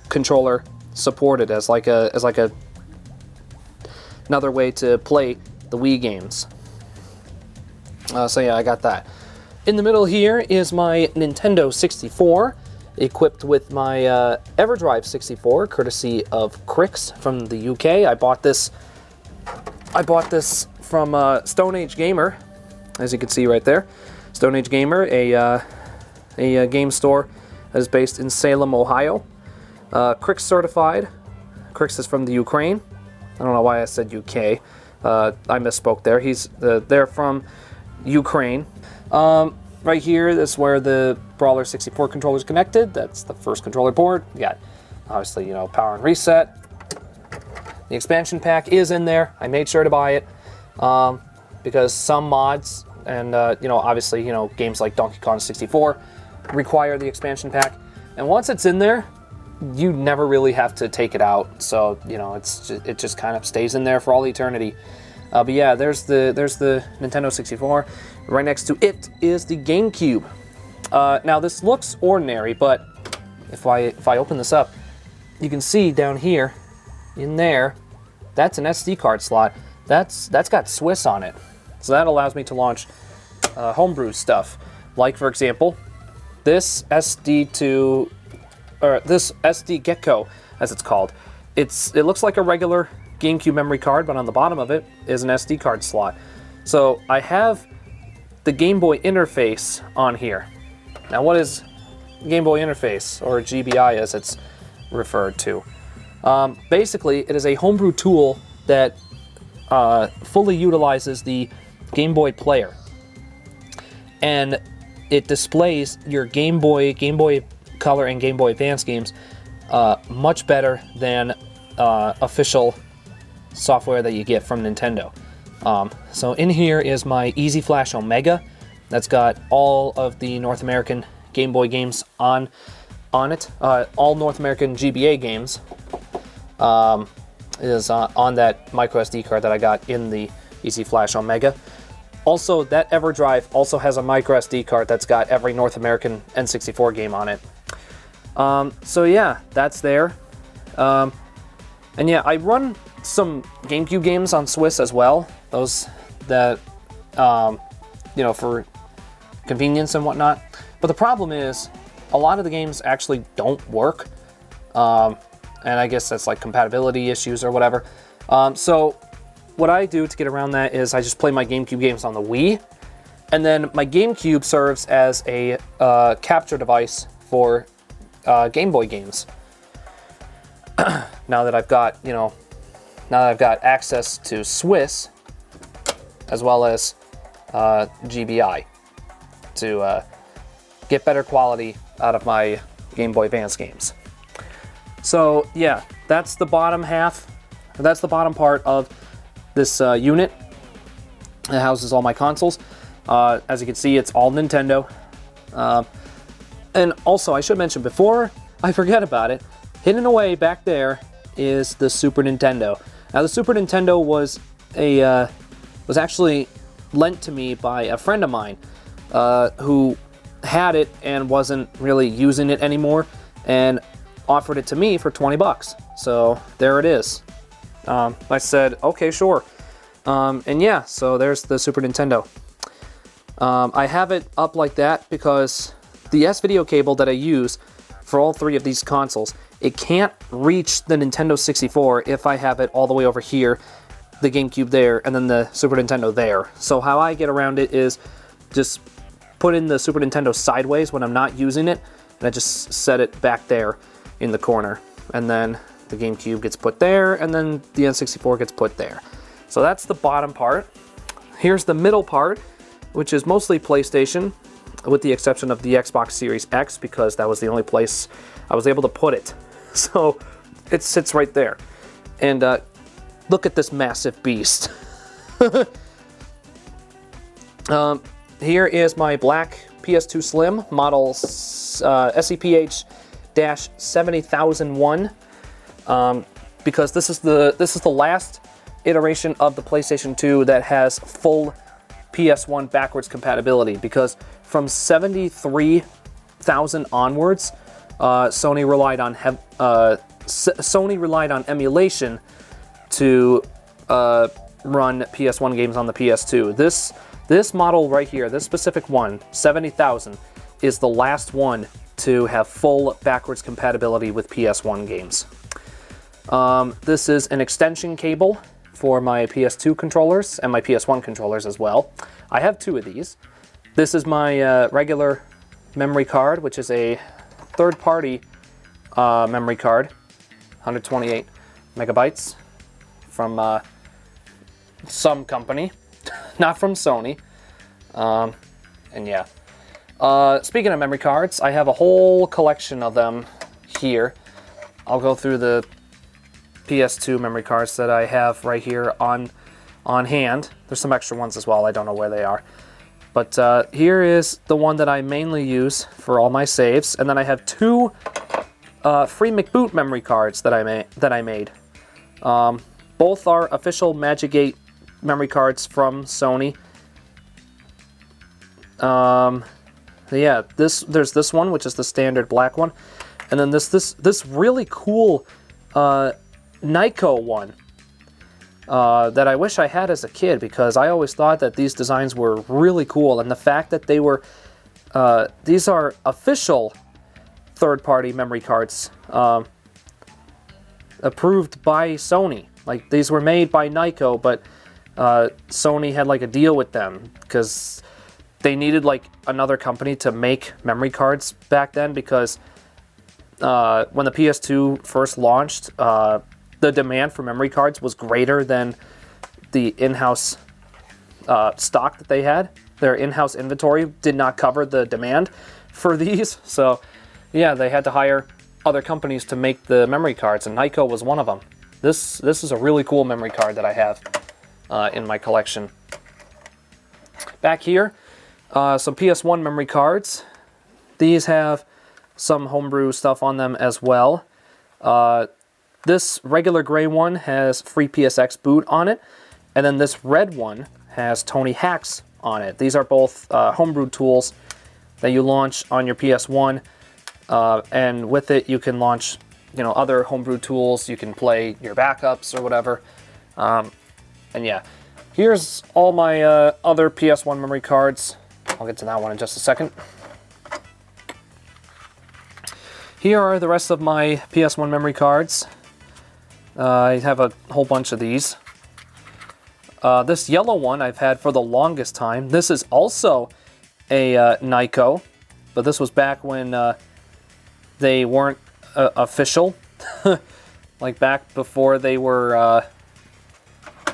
controller supported as like another way to play the Wii games. So yeah, I got that. In the middle here is my Nintendo 64, equipped with my EverDrive 64, courtesy of Crix from the UK. I bought this from Stone Age Gamer, as you can see right there. Stone Age Gamer, a game store that is based in Salem, Ohio. Crix certified. Crix is from the Ukraine. I don't know why I said UK. I misspoke there. They're from Ukraine. Right here, this is where the Brawler 64 controller is connected. That's the first controller board. You got, obviously, you know, power and reset. The expansion pack is in there. I made sure to buy it because some mods and, you know, obviously, you know, games like Donkey Kong 64 require the expansion pack. And once it's in there, you never really have to take it out. So, you know, it just kind of stays in there for all eternity. But yeah, there's the Nintendo 64. Right next to it is the GameCube. Now this looks ordinary, but if I open this up, you can see down here, in there, that's an SD card slot. That's got Swiss on it, so that allows me to launch homebrew stuff. Like for example, this SD Gecko, as it's called. It looks like a regular GameCube memory card, but on the bottom of it is an SD card slot. So I have the Game Boy interface on here. Now what is Game Boy interface, or GBI as it's referred to? Basically, it is a homebrew tool that fully utilizes the Game Boy player. And it displays your Game Boy Color, and Game Boy Advance games much better than official software that you get from Nintendo. So in here is my Easy Flash Omega. That's got all of the North American Game Boy games on it. All North American GBA games is on that micro SD card that I got in the Easy Flash Omega. Also, that EverDrive also has a micro SD card that's got every North American N64 game on it. So yeah, that's there. And yeah, I run some GameCube games on Swiss as well. Those that, you know, for convenience and whatnot. But the problem is, a lot of the games actually don't work. And I guess that's like compatibility issues or whatever. So what I do to get around that is I just play my GameCube games on the Wii. And then my GameCube serves as a capture device for Game Boy games. Now that I've got, you know, now that I've got access to Swiss, as well as GBI, to get better quality out of my Game Boy Advance games. So yeah, that's the bottom half. That's the bottom part of this unit. It houses all my consoles. As you can see, it's all Nintendo. And also, I should mention before I forget about it, hidden away back there is the Super Nintendo. Now, the Super Nintendo was actually lent to me by a friend of mine who had it and wasn't really using it anymore, and offered it to me for 20 bucks. So there it is. I said, okay, sure. And yeah, so there's the Super Nintendo. I have it up like that because the S-video cable that I use for all three of these consoles, it can't reach the Nintendo 64 if I have it all the way over here, the GameCube there, and then the Super Nintendo there. So how I get around it is just put in the Super Nintendo sideways when I'm not using it, and I just set it back there in the corner. And then the GameCube gets put there, and then the N64 gets put there. So that's the bottom part. Here's the middle part, which is mostly PlayStation, with the exception of the Xbox Series X, because that was the only place I was able to put it. So it sits right there. And look at this massive beast. Here is my black PS2 Slim, model SEPH-70001, because this is the last iteration of the PlayStation 2 that has full PS1 backwards compatibility, because from 73,000 onwards, Sony relied on emulation to run PS1 games on the PS2. This model right here, this specific one, 70,000, is the last one to have full backwards compatibility with PS1 games. This is an extension cable for my PS2 controllers and my PS1 controllers as well. I have two of these. This is my regular memory card, which is a third-party memory card, 128 megabytes from some company, not from Sony. And yeah. Speaking of memory cards, I have a whole collection of them here. I'll go through the PS2 memory cards that I have right here on hand. There's some extra ones as well. I don't know where they are. But here is the one that I mainly use for all my saves, and then I have two free McBoot memory cards that I made. Both are official Magic 8 memory cards from Sony. Yeah, there's this one, which is the standard black one, and then this really cool Nyko one that I wish I had as a kid, because I always thought that these designs were really cool, and the fact that they were these are official third-party memory cards approved by Sony. Like, these were made by Nyko, but Sony had like a deal with them because they needed like another company to make memory cards back then, because when the PS2 first launched, the demand for memory cards was greater than the in-house stock that they had. Their in-house inventory did not cover the demand for these, so yeah, they had to hire other companies to make the memory cards, and Nyko was one of them. This is a really cool memory card that I have in my collection. Back here, some PS1 memory cards. These have some homebrew stuff on them as well. This regular gray one has free PSX boot on it, and then this red one has Tony Hacks on it. These are both homebrew tools that you launch on your PS1, and with it you can launch, you know, other homebrew tools. You can play your backups or whatever. And yeah, here's all my other PS1 memory cards. I'll get to that one in just a second. Here are the rest of my PS1 memory cards. I have a whole bunch of these. This yellow one I've had for the longest time. This is also a Nyko, but this was back when they weren't official. Like back before they were,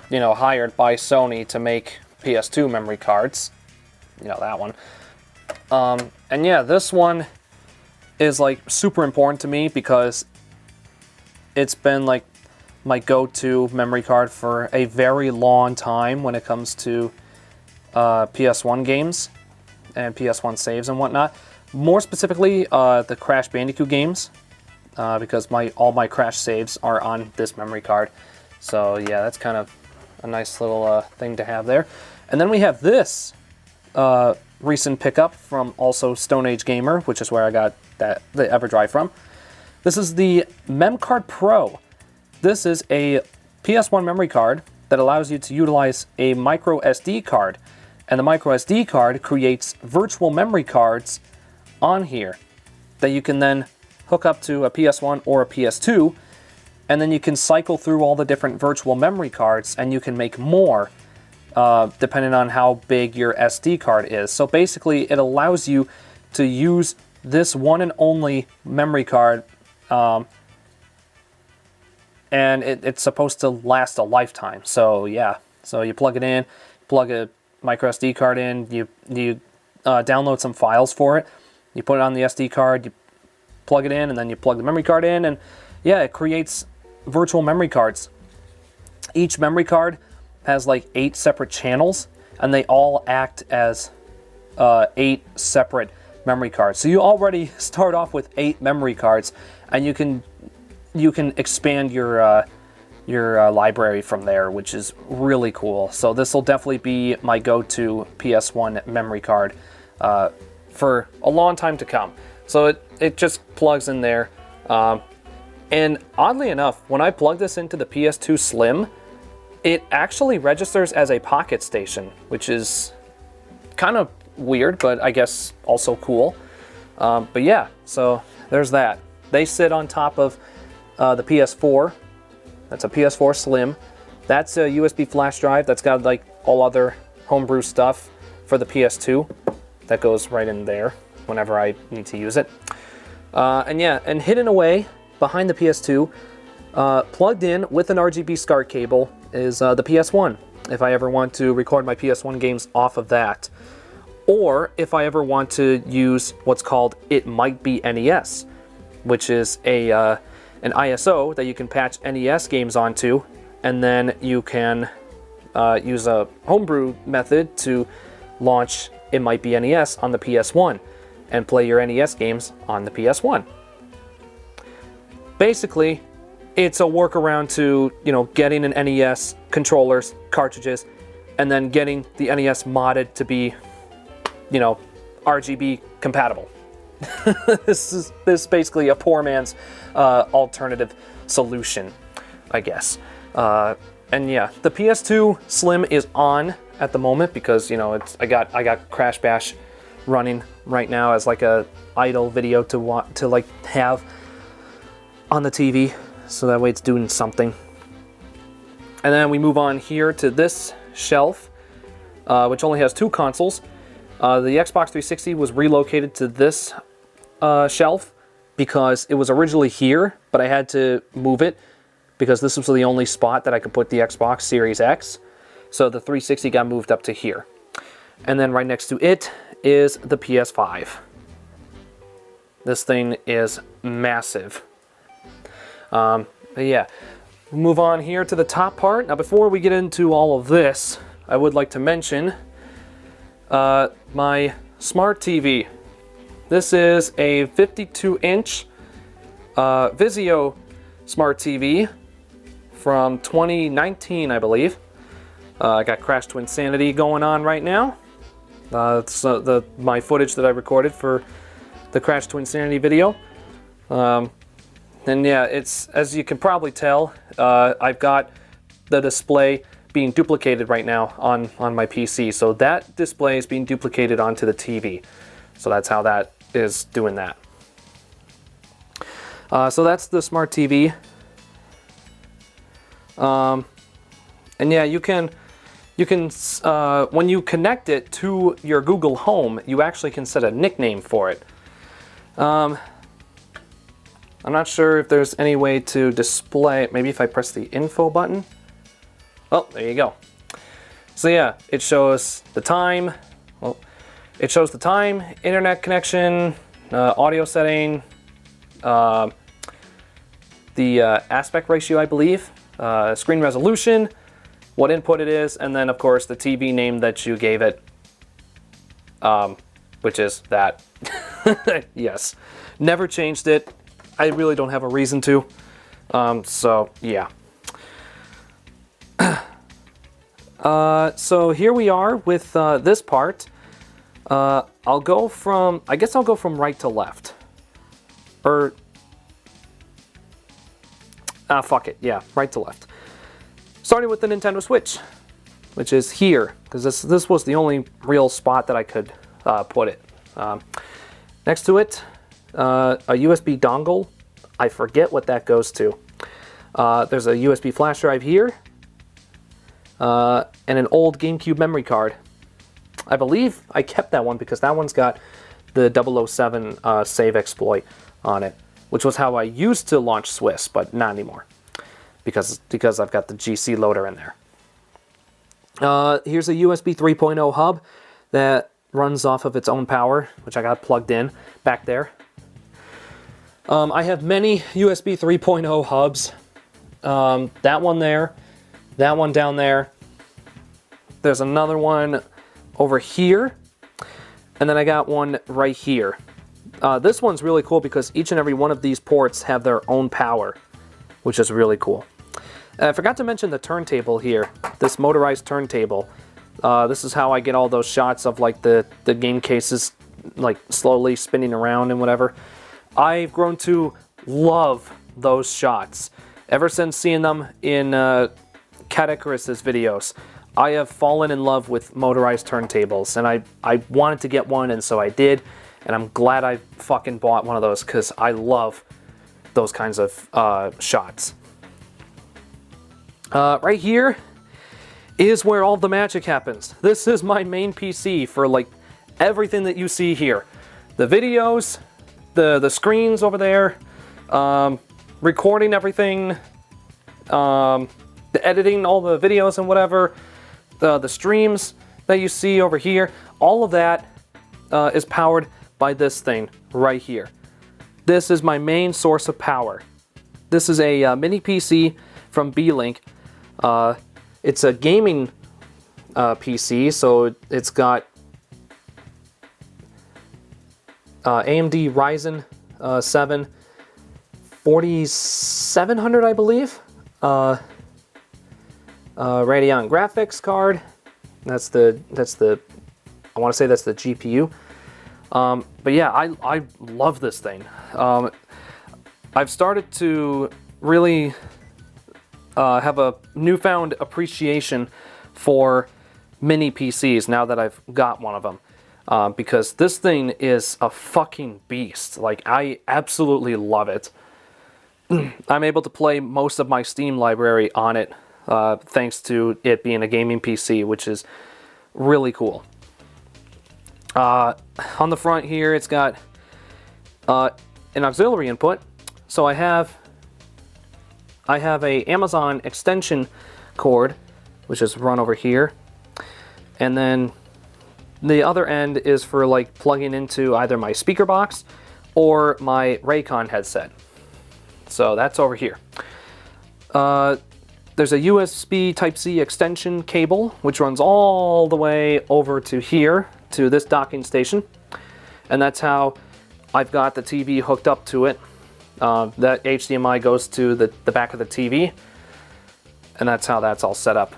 you know, hired by Sony to make PS2 memory cards. You know, that one. And yeah, this one is like super important to me because it's been like my go-to memory card for a very long time when it comes to PS1 games and PS1 saves and whatnot. More specifically, the Crash Bandicoot games, because all my Crash saves are on this memory card. So yeah, that's kind of a nice little thing to have there. And then we have this recent pickup from also Stone Age Gamer, which is where I got the EverDrive from. This is the MemCard Pro. This is a PS1 memory card that allows you to utilize a micro SD card. And the micro SD card creates virtual memory cards on here that you can then hook up to a PS1 or a PS2, and then you can cycle through all the different virtual memory cards and you can make more depending on how big your SD card is. So basically it allows you to use this one and only memory card, and it's supposed to last a lifetime. So yeah, so you plug it in, plug a micro SD card in, you download some files for it, you put it on the SD card, you plug it in, and then you plug the memory card in, and yeah, it creates virtual memory cards. Each memory card has like 8 separate channels, and they all act as 8 separate memory cards. So you already start off with 8 memory cards, and you can expand your library from there, which is really cool. So this will definitely be my go-to PS1 memory card for a long time to come. So it just plugs in there, and oddly enough, when I plug this into the PS2 Slim, it actually registers as a pocket station, which is kind of weird, but I guess also cool. But yeah, so there's that. They sit on top of the PS4. That's a PS4 Slim. That's a USB flash drive that's got like all other homebrew stuff for the PS2. That goes right in there whenever I need to use it. And yeah, and hidden away behind the PS2, plugged in with an RGB SCART cable, is the PS1. If I ever want to record my PS1 games off of that. Or if I ever want to use what's called It Might Be NES, which is an ISO that you can patch NES games onto, and then you can use a homebrew method to launch It Might Be NES on the PS1 and play your NES games on the PS1. Basically, it's a workaround to, you know, getting an NES controllers, cartridges, and then getting the NES modded to be, you know, RGB compatible. This is basically a poor man's alternative solution, I guess. And yeah, the PS2 Slim is on at the moment because, you know, I got Crash Bash running right now as like a idle video to like have on the TV, so that way it's doing something. And then we move on here to this shelf, which only has 2 consoles. The Xbox 360 was relocated to this shelf because it was originally here, but I had to move it because this was the only spot that I could put the Xbox Series X. So the 360 got moved up to here. And then right next to it is the PS5. This thing is massive. But yeah, move on here to the top part. Now, before we get into all of this, I would like to mention my smart TV. This is a 52-inch Vizio smart TV from 2019, I believe. I got Crash to Insanity going on right now. It's my footage that I recorded for the Crash to Insanity video. And yeah, it's, as you can probably tell, I've got the display being duplicated right now on my PC. So that display is being duplicated onto the TV. So that's how that is doing that. So that's the smart TV. And yeah, you can when you connect it to your Google Home, you actually can set a nickname for it. I'm not sure if there's any way to display, maybe if I press the info button. Oh, there you go. So yeah, it shows the time. Well, it shows the time, internet connection, audio setting, the aspect ratio, I believe, screen resolution, what input it is, and then of course the TV name that you gave it, which is that. Yes, never changed it. I really don't have a reason to. So yeah. So here we are with this part. I'll go from, I guess I'll go from right to left. Or, fuck it, yeah, right to left. Starting with the Nintendo Switch, which is here, because this was the only real spot that I could put it. Next to it, a USB dongle. I forget what that goes to. There's a USB flash drive here, and an old GameCube memory card. I believe I kept that one because that one's got the 007 save exploit on it, which was how I used to launch Swiss, but not anymore because I've got the GC loader in there. Here's a USB 3.0 hub that runs off of its own power, which I got plugged in back there. I have many USB 3.0 hubs. That one there, that one down there. There's another one over here, and then I got one right here. This one's really cool because each and every one of these ports have their own power, which is really cool. I forgot to mention the turntable here, this motorized turntable. This is how I get all those shots of like the game cases like slowly spinning around and whatever. I've grown to love those shots. Ever since seeing them in Cat Icarus's videos, I have fallen in love with motorized turntables, and I wanted to get one, and so I did, and I'm glad I fucking bought one of those because I love those kinds of shots. Right here is where all the magic happens. This is my main PC for like everything that you see here. The videos, the screens over there, recording everything, the editing all the videos and whatever, the streams that you see over here, all of that is powered by this thing right here. This is my main source of power. This is a mini PC from B-Link. It's a gaming PC, so it's got AMD Ryzen 7 4700, I believe. Radeon graphics card. That's the I want to say that's the GPU. But yeah, I love this thing. I've started to really have a newfound appreciation for mini PCs now that I've got one of them. Because this thing is a fucking beast. Like, I absolutely love it. I'm able to play most of my Steam library on it, thanks to it being a gaming PC, which is really cool. On the front here, it's got an auxiliary input. So I have a Amazon extension cord, which is run over here, and then the other end is for like plugging into either my speaker box or my Raycon headset. So that's over here. there's a USB Type-C extension cable, which runs all the way over to here, to this docking station. And that's how I've got the TV hooked up to it. That HDMI goes to the back of the TV, and that's how that's all set up.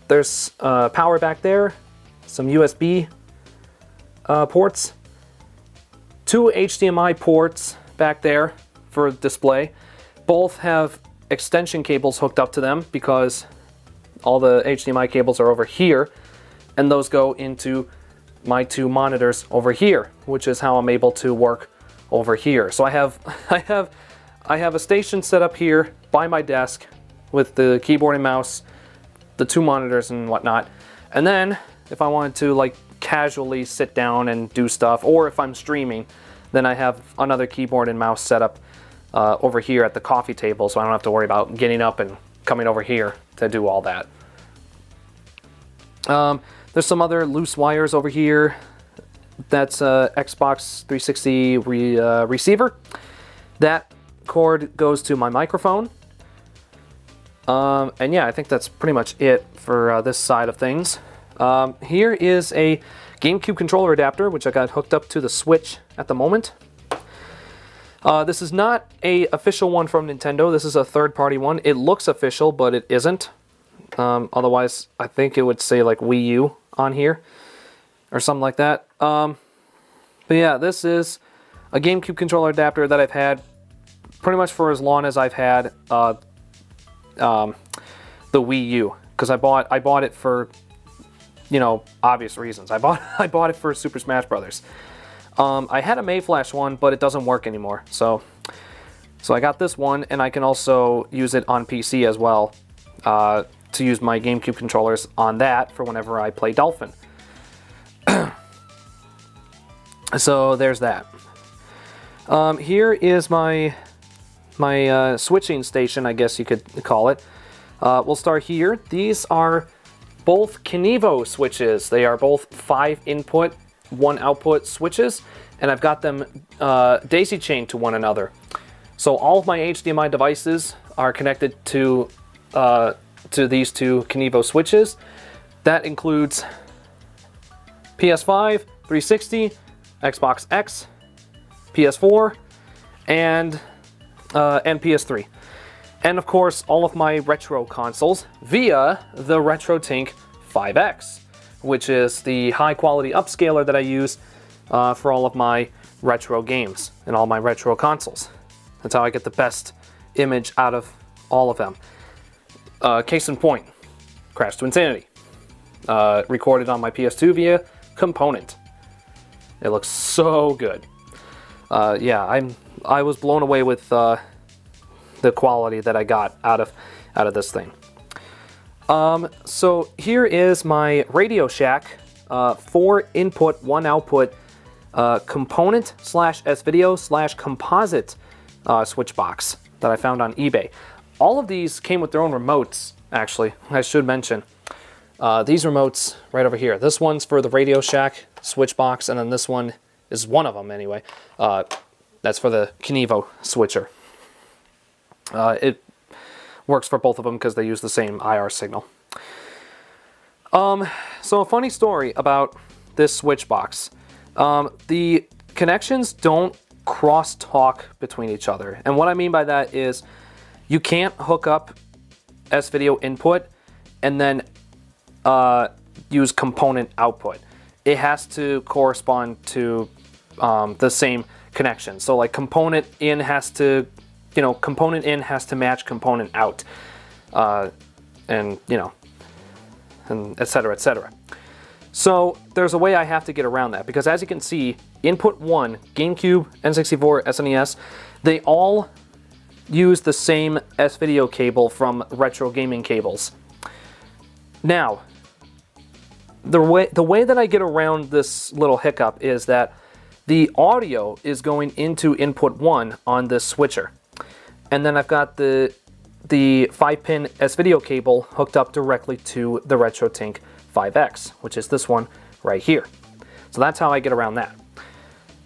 There's power back there, some USB ports, 2 HDMI ports back there for display. Both have extension cables hooked up to them because all the HDMI cables are over here, and those go into my 2 monitors over here, which is how I'm able to work over here. So I have a station set up here by my desk with the keyboard and mouse, the 2 monitors and whatnot. And then if I wanted to like casually sit down and do stuff, or if I'm streaming, then I have another keyboard and mouse set up over here at the coffee table, so I don't have to worry about getting up and coming over here to do all that. There's some other loose wires over here. That's a Xbox 360 receiver. That cord goes to my microphone. And yeah, I think that's pretty much it for this side of things. Here is a GameCube controller adapter, which I got hooked up to the Switch at the moment. This is not an official one from Nintendo. This is a third-party one. It looks official, but it isn't. Otherwise, I think it would say like Wii U on here or something like that. But yeah, this is a GameCube controller adapter that I've had pretty much for as long as I've had the Wii U, because I bought it for, you know, obvious reasons. I bought it for Super Smash Brothers. I had a Mayflash one, but it doesn't work anymore. So I got this one, and I can also use it on PC as well, to use my GameCube controllers on that for whenever I play Dolphin. So there's that. Here is my switching station, I guess you could call it. We'll start here. These are both Kenevo switches. They are both 5 input, 1 output switches, and I've got them daisy chained to one another. So all of my HDMI devices are connected to these 2 Kenevo switches. That includes PS5, 360, Xbox X, PS4, and PS3. And of course, all of my retro consoles via the RetroTink 5X, which is the high quality upscaler that I use for all of my retro games and all my retro consoles. That's how I get the best image out of all of them. Case in point, Crash to Insanity. Recorded on my PS2 via Component. It looks so good. Yeah, I was blown away with the quality that I got out of this thing. So here is my Radio Shack 4 input, 1 output component / S-Video / composite switch box that I found on eBay. All of these came with their own remotes, actually, I should mention. These remotes right over here. This one's for the Radio Shack switch box, and then this one is one of them anyway. That's for the Kenevo switcher. It works for both of them because they use the same IR signal. So a funny story about this switch box. The connections don't cross-talk between each other. And what I mean by that is you can't hook up S-Video input and then use component output. It has to correspond to the same connection. So like component in has to, component in has to match component out, and et cetera, et cetera. So there's a way I have to get around that, because as you can see, input 1, GameCube, N64, SNES, they all use the same S-Video cable from Retro Gaming Cables. Now, the way that I get around this little hiccup is that the audio is going into input 1 on this switcher. And then I've got the 5-pin S-Video cable hooked up directly to the RetroTink 5X, which is this one right here. So that's how I get around that.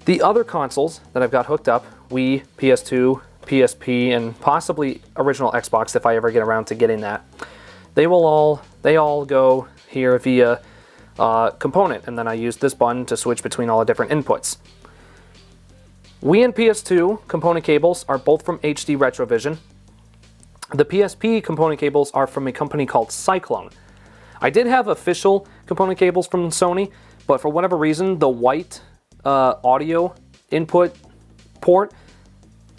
The other consoles that I've got hooked up, Wii, PS2, PSP and possibly original Xbox if I ever get around to getting that, they all go here via component, and then I use this button to switch between all the different inputs. Wii and PS2 component cables are both from HD Retrovision. The PSP component cables are from a company called Cyclone. I did have official component cables from Sony, but for whatever reason, the white audio input port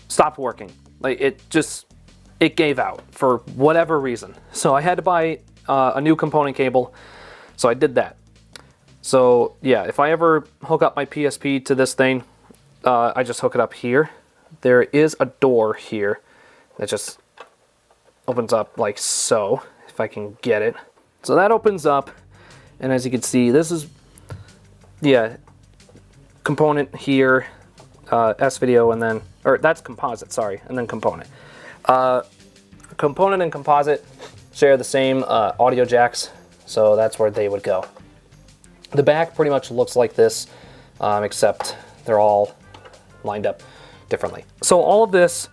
stopped working. Like it gave out for whatever reason. So I had to buy a new component cable, so I did that. So yeah, if I ever hook up my PSP to this thing, I just hook it up here. There is a door here that just opens up like so, if I can get it. So that opens up, and as you can see, this is, yeah, component here, S-video, and then, or that's composite, sorry, and then component. Component and composite share the same audio jacks, so that's where they would go. The back pretty much looks like this, except they're all lined up differently. So all of this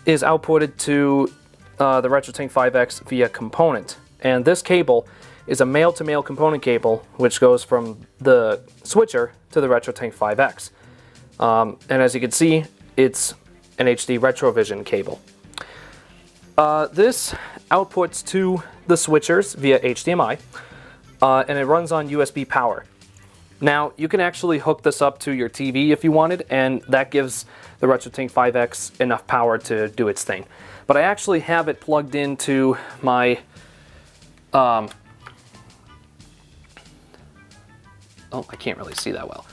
is outputted to the RetroTink 5X via component, and this cable is a male-to-male component cable which goes from the switcher to the RetroTink 5X. And as you can see, it's an HD Retrovision cable. This outputs to the switchers via HDMI, and it runs on USB power. Now, you can actually hook this up to your TV if you wanted, and that gives the RetroTink 5X enough power to do its thing. But I actually have it plugged into my oh, I can't really see that well.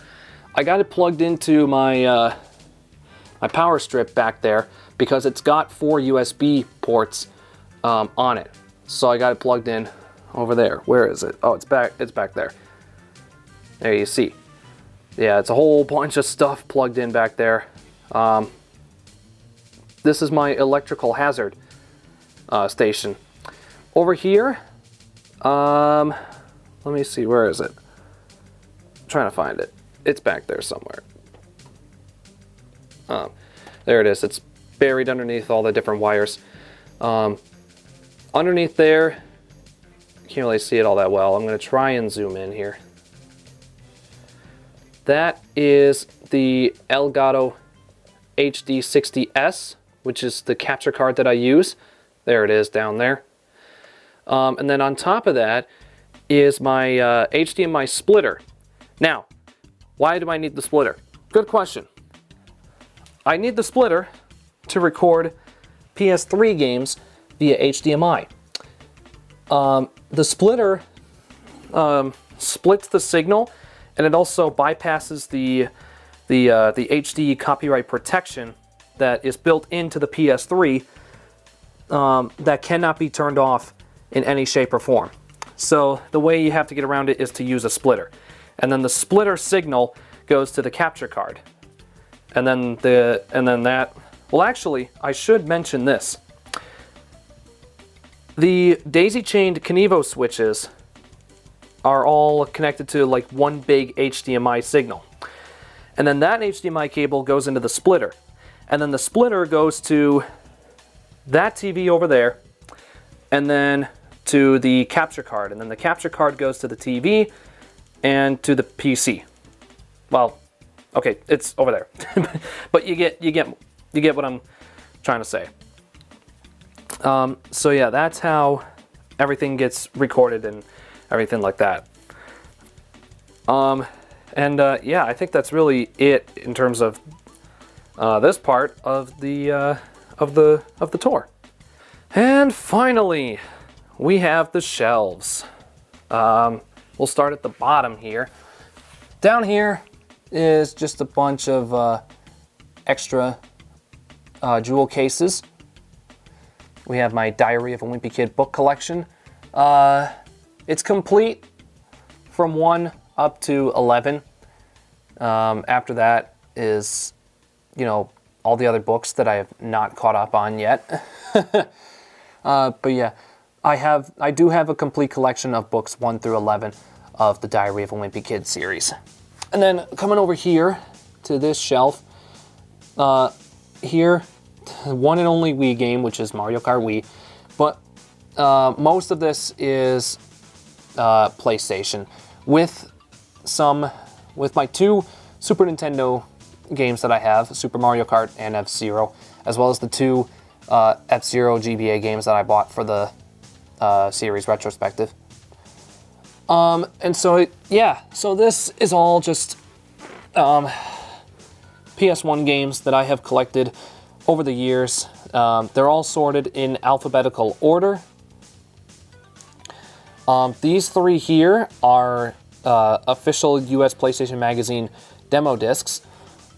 I got it plugged into my my power strip back there because it's got 4 USB ports on it. So I got it plugged in over there. Where is it? Oh, it's back there. There you see. Yeah, it's a whole bunch of stuff plugged in back there. This is my electrical hazard station. Over here, let me see, where is it? I'm trying to find it. It's back there somewhere. There it is. It's buried underneath all the different wires. Underneath there, you can't really see it all that well. I'm going to try and zoom in here. That is the Elgato HD60S, which is the capture card that I use. There it is down there. And then on top of that is my HDMI splitter. Now, why do I need the splitter? Good question. I need the splitter to record PS3 games via HDMI. The splitter splits the signal, and it also bypasses the HD copyright protection that is built into the PS3 that cannot be turned off in any shape or form. So the way you have to get around it is to use a splitter. And then the splitter signal goes to the capture card. And then that, well actually, I should mention this. The daisy-chained Kenevo switches are all connected to like one big HDMI signal. And then that HDMI cable goes into the splitter. And then the splitter goes to that TV over there, and then to the capture card. And then the capture card goes to the TV and to the PC. Well, okay, it's over there. But you get what I'm trying to say. So yeah, that's how everything gets recorded and everything like that. Yeah, I think that's really it in terms of this part of the tour. And finally, we have the shelves. We'll start at the bottom here. Down here is just a bunch of extra jewel cases. We have my Diary of a Wimpy Kid book collection. It's complete from 1 up to 11. After that is, you know, all the other books that I have not caught up on yet. But yeah, I do have a complete collection of books 1 through 11 of the Diary of a Wimpy Kid series. And then coming over here to this shelf, here one and only Wii game, which is Mario Kart Wii. But most of this is PlayStation, with my 2 Super Nintendo games that I have, Super Mario Kart and F-Zero, as well as the 2 F-Zero GBA games that I bought for the series retrospective. And so, so this is all just PS1 games that I have collected over the years. They're all sorted in alphabetical order. These 3 here are official US PlayStation Magazine demo discs.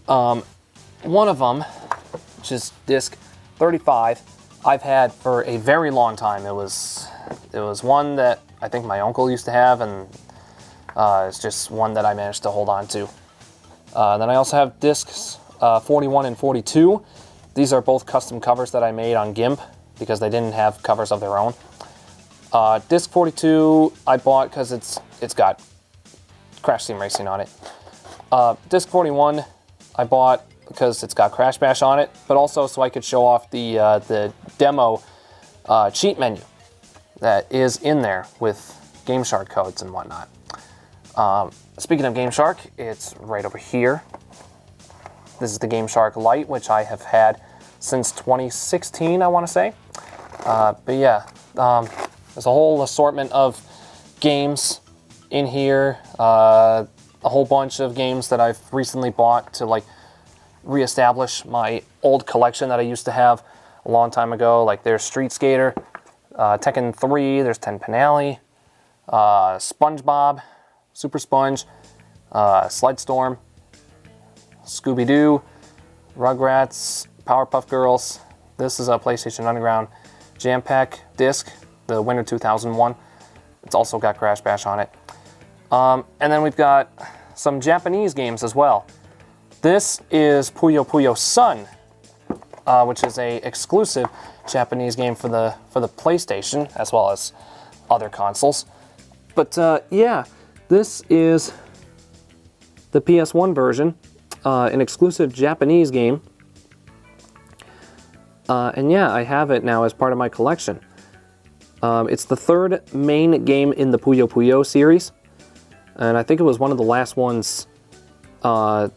One of them, which is disc 35, I've had for a very long time. It was one that I think my uncle used to have, and it's just one that I managed to hold on to. Then I also have discs 41 and 42. These are both custom covers that I made on GIMP because they didn't have covers of their own. Disc 42 I bought because it's got Crash Team Racing on it. Disc 41 I bought because it's got Crash Bash on it, but also so I could show off the demo cheat menu that is in there with Game Shark codes and whatnot. Speaking of Game Shark, it's right over here. This is the Game Shark Lite, which I have had since 2016, I want to say. But yeah, there's a whole assortment of games in here. A whole bunch of games that I've recently bought to like reestablish my old collection that I used to have a long time ago. Like there's Street Skater, Tekken 3, there's Ten Alley, SpongeBob, Super Sponge, Sled Storm, Scooby-Doo, Rugrats, Powerpuff Girls. This is a PlayStation Underground Jam Pack disc, the Winter 2001. It's also got Crash Bash on it. And then we've got some Japanese games as well. This is Puyo Puyo Sun, which is a exclusive Japanese game for the PlayStation as well as other consoles. But yeah, this is the PS1 version, an exclusive Japanese game. And yeah, I have it now as part of my collection. It's the 3rd main game in the Puyo Puyo series, and I think it was one of the last ones that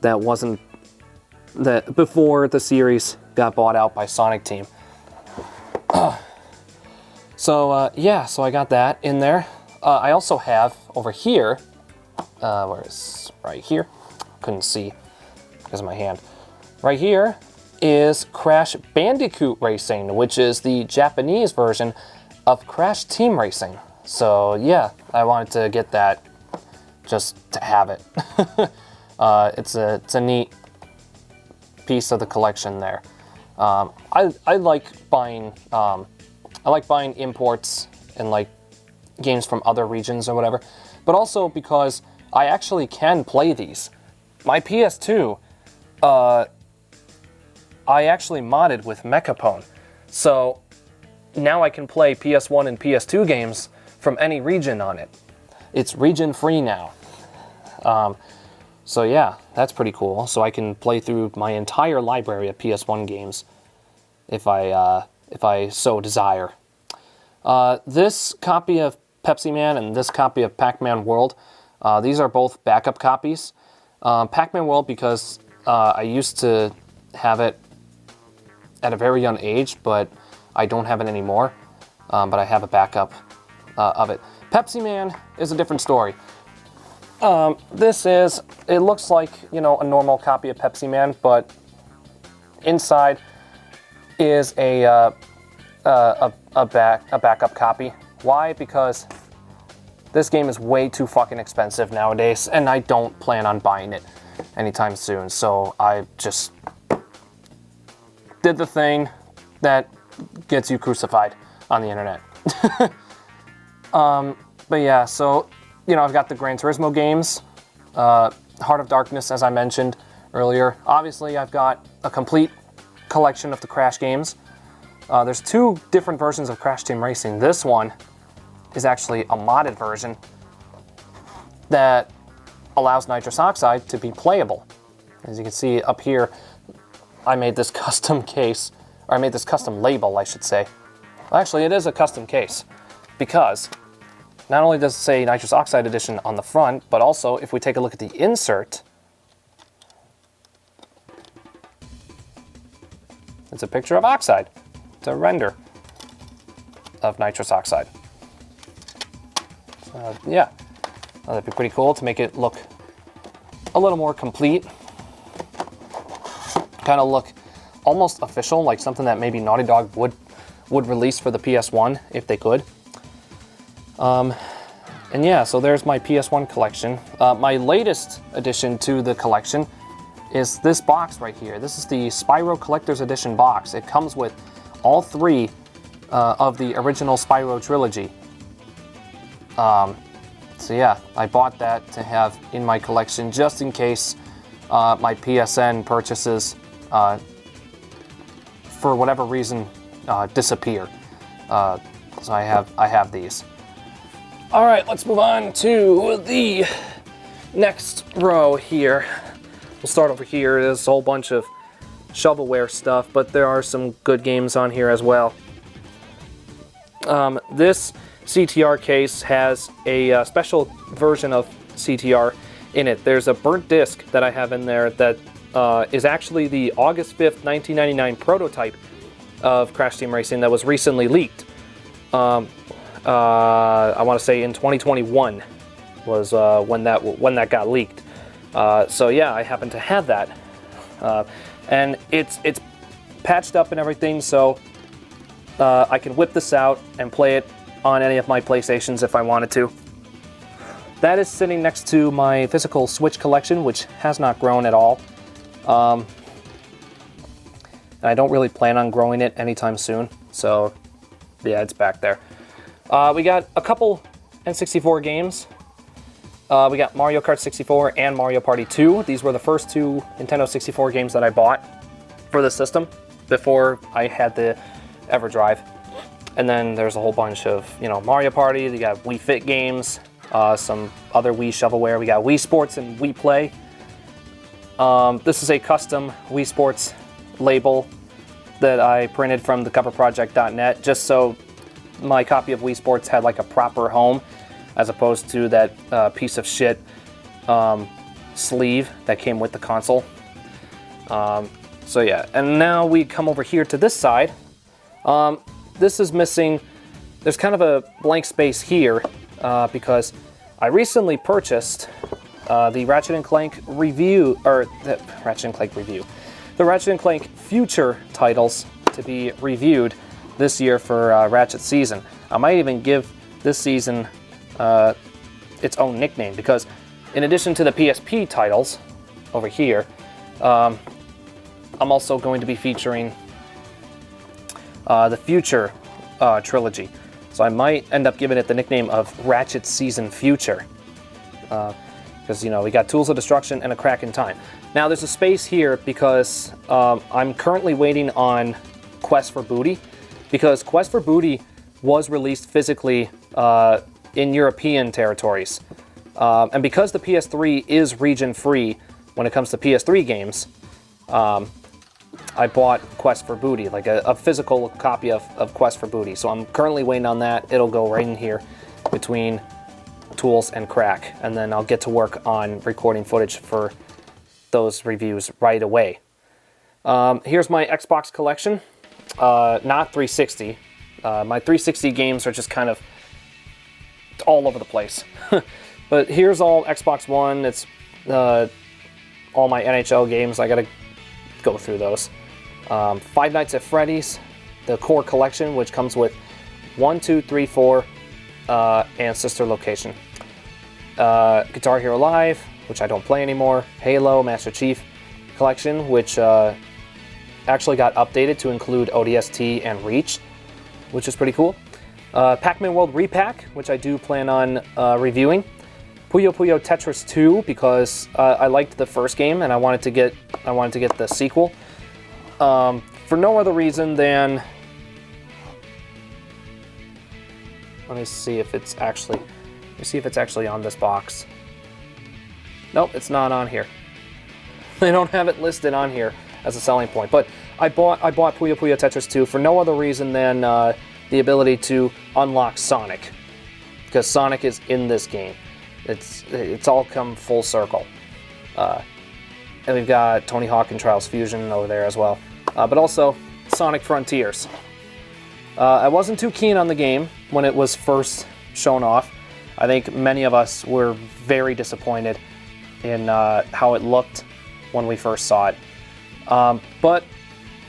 before the series got bought out by Sonic Team. So yeah, so I got that in there. I also have over here, where is right here? Couldn't see because of my hand. Right here is Crash Bandicoot Racing, which is the Japanese version of Crash Team Racing. So yeah, I wanted to get that just to have it. It's a neat piece of the collection there. I like buying imports and like games from other regions or whatever, but also because I actually can play these. My PS2, I actually modded with Mechapone, so now I can play PS1 and PS2 games from any region on it. It's region free now. So yeah, that's pretty cool. So I can play through my entire library of PS1 games if I so desire. This copy of Pepsi Man and this copy of Pac-Man World, these are both backup copies. Pac-Man World because I used to have it at a very young age, but I don't have it anymore. But I have a backup of it. Pepsi Man is a different story. It looks like, you know, a normal copy of Pepsi Man, but inside is a backup copy. Why? Because this game is way too fucking expensive nowadays, and I don't plan on buying it anytime soon. So I just did the thing that gets you crucified on the internet. But yeah, so, you know, I've got the Gran Turismo games, Heart of Darkness, as I mentioned earlier. Obviously, I've got a complete collection of the Crash games. There's 2 different versions of Crash Team Racing. This one is actually a modded version that allows nitrous oxide to be playable. As you can see up here, I made this custom case, or I made this custom label, I should say. Well, actually, it is a custom case, because not only does it say Nitrous Oxide Edition on the front, but also if we take a look at the insert, it's a picture of oxide. It's a render of nitrous oxide. Yeah, that'd be pretty cool to make it look a little more complete. Kind of look almost official, like something that maybe Naughty Dog would release for the PS1 if they could. And yeah, so there's my PS1 collection. My latest addition to the collection is this box right here. This is the Spyro Collector's Edition box. It comes with all 3 of the original Spyro trilogy. So yeah, I bought that to have in my collection just in case my PSN purchases, for whatever reason, disappear. So I have these. All right, let's move on to the next row here. We'll start over here. There's a whole bunch of shovelware stuff, but there are some good games on here as well. This CTR case has a special version of CTR in it. There's a burnt disc that I have in there that is actually the August 5th, 1999 prototype of Crash Team Racing that was recently leaked. I want to say in 2021 was when that got leaked. So yeah, I happen to have that, and it's patched up and everything, so I can whip this out and play it on any of my PlayStations if I wanted to. That is sitting next to my physical Switch collection, which has not grown at all. And I don't really plan on growing it anytime soon, so yeah, it's back there. We got a couple N64 games. We got Mario Kart 64 and Mario Party 2. These were the first 2 Nintendo 64 games that I bought for the system before I had the EverDrive. And then there's a whole bunch of, Mario Party. We got Wii Fit games, some other Wii shovelware. We got Wii Sports and Wii Play. This is a custom Wii Sports label that I printed from thecoverproject.net just so my copy of Wii Sports had like a proper home, as opposed to that piece of shit sleeve that came with the console. So yeah, and now we come over here to this side. This is missing, there's kind of a blank space here because I recently purchased the Ratchet & Clank review, or the Ratchet & Clank review, the Ratchet & Clank future titles to be reviewed this year for Ratchet Season. I might even give this season its own nickname, because in addition to the PSP titles over here, I'm also going to be featuring the future trilogy. So I might end up giving it the nickname of Ratchet Season Future. Because, we got Tools of Destruction and A Crack in Time. Now there's a space here because I'm currently waiting on Quest for Booty, because Quest for Booty was released physically in European territories. And because the PS3 is region-free when it comes to PS3 games, I bought Quest for Booty, like a physical copy of Quest for Booty. So I'm currently waiting on that. It'll go right in here between Tools and Crack, and then I'll get to work on recording footage for those reviews right away. Here's my Xbox collection, not 360. My 360 games are just kind of all over the place. But here's all Xbox One. It's all my NHL games. I gotta go through those. Five Nights at Freddy's, the core collection, which comes with 1, 2, 3, 4, and Sister Location. Guitar Hero Live, which I don't play anymore. Halo, Master Chief collection, which actually got updated to include ODST and Reach, which is pretty cool. Pac-Man World Repack, which I do plan on reviewing. Puyo Puyo Tetris 2, because I liked the first game and I wanted to get the sequel. For no other reason than, let me see if it's actually on this box. Nope, it's not on here. They don't have it listed on here as a selling point. But I bought Puyo Puyo Tetris 2 for no other reason than the ability to unlock Sonic, because Sonic is in this game. It's all come full circle. And we've got Tony Hawk and Trials Fusion over there as well. But also Sonic Frontiers. I wasn't too keen on the game when it was first shown off. I think many of us were very disappointed in how it looked when we first saw it. But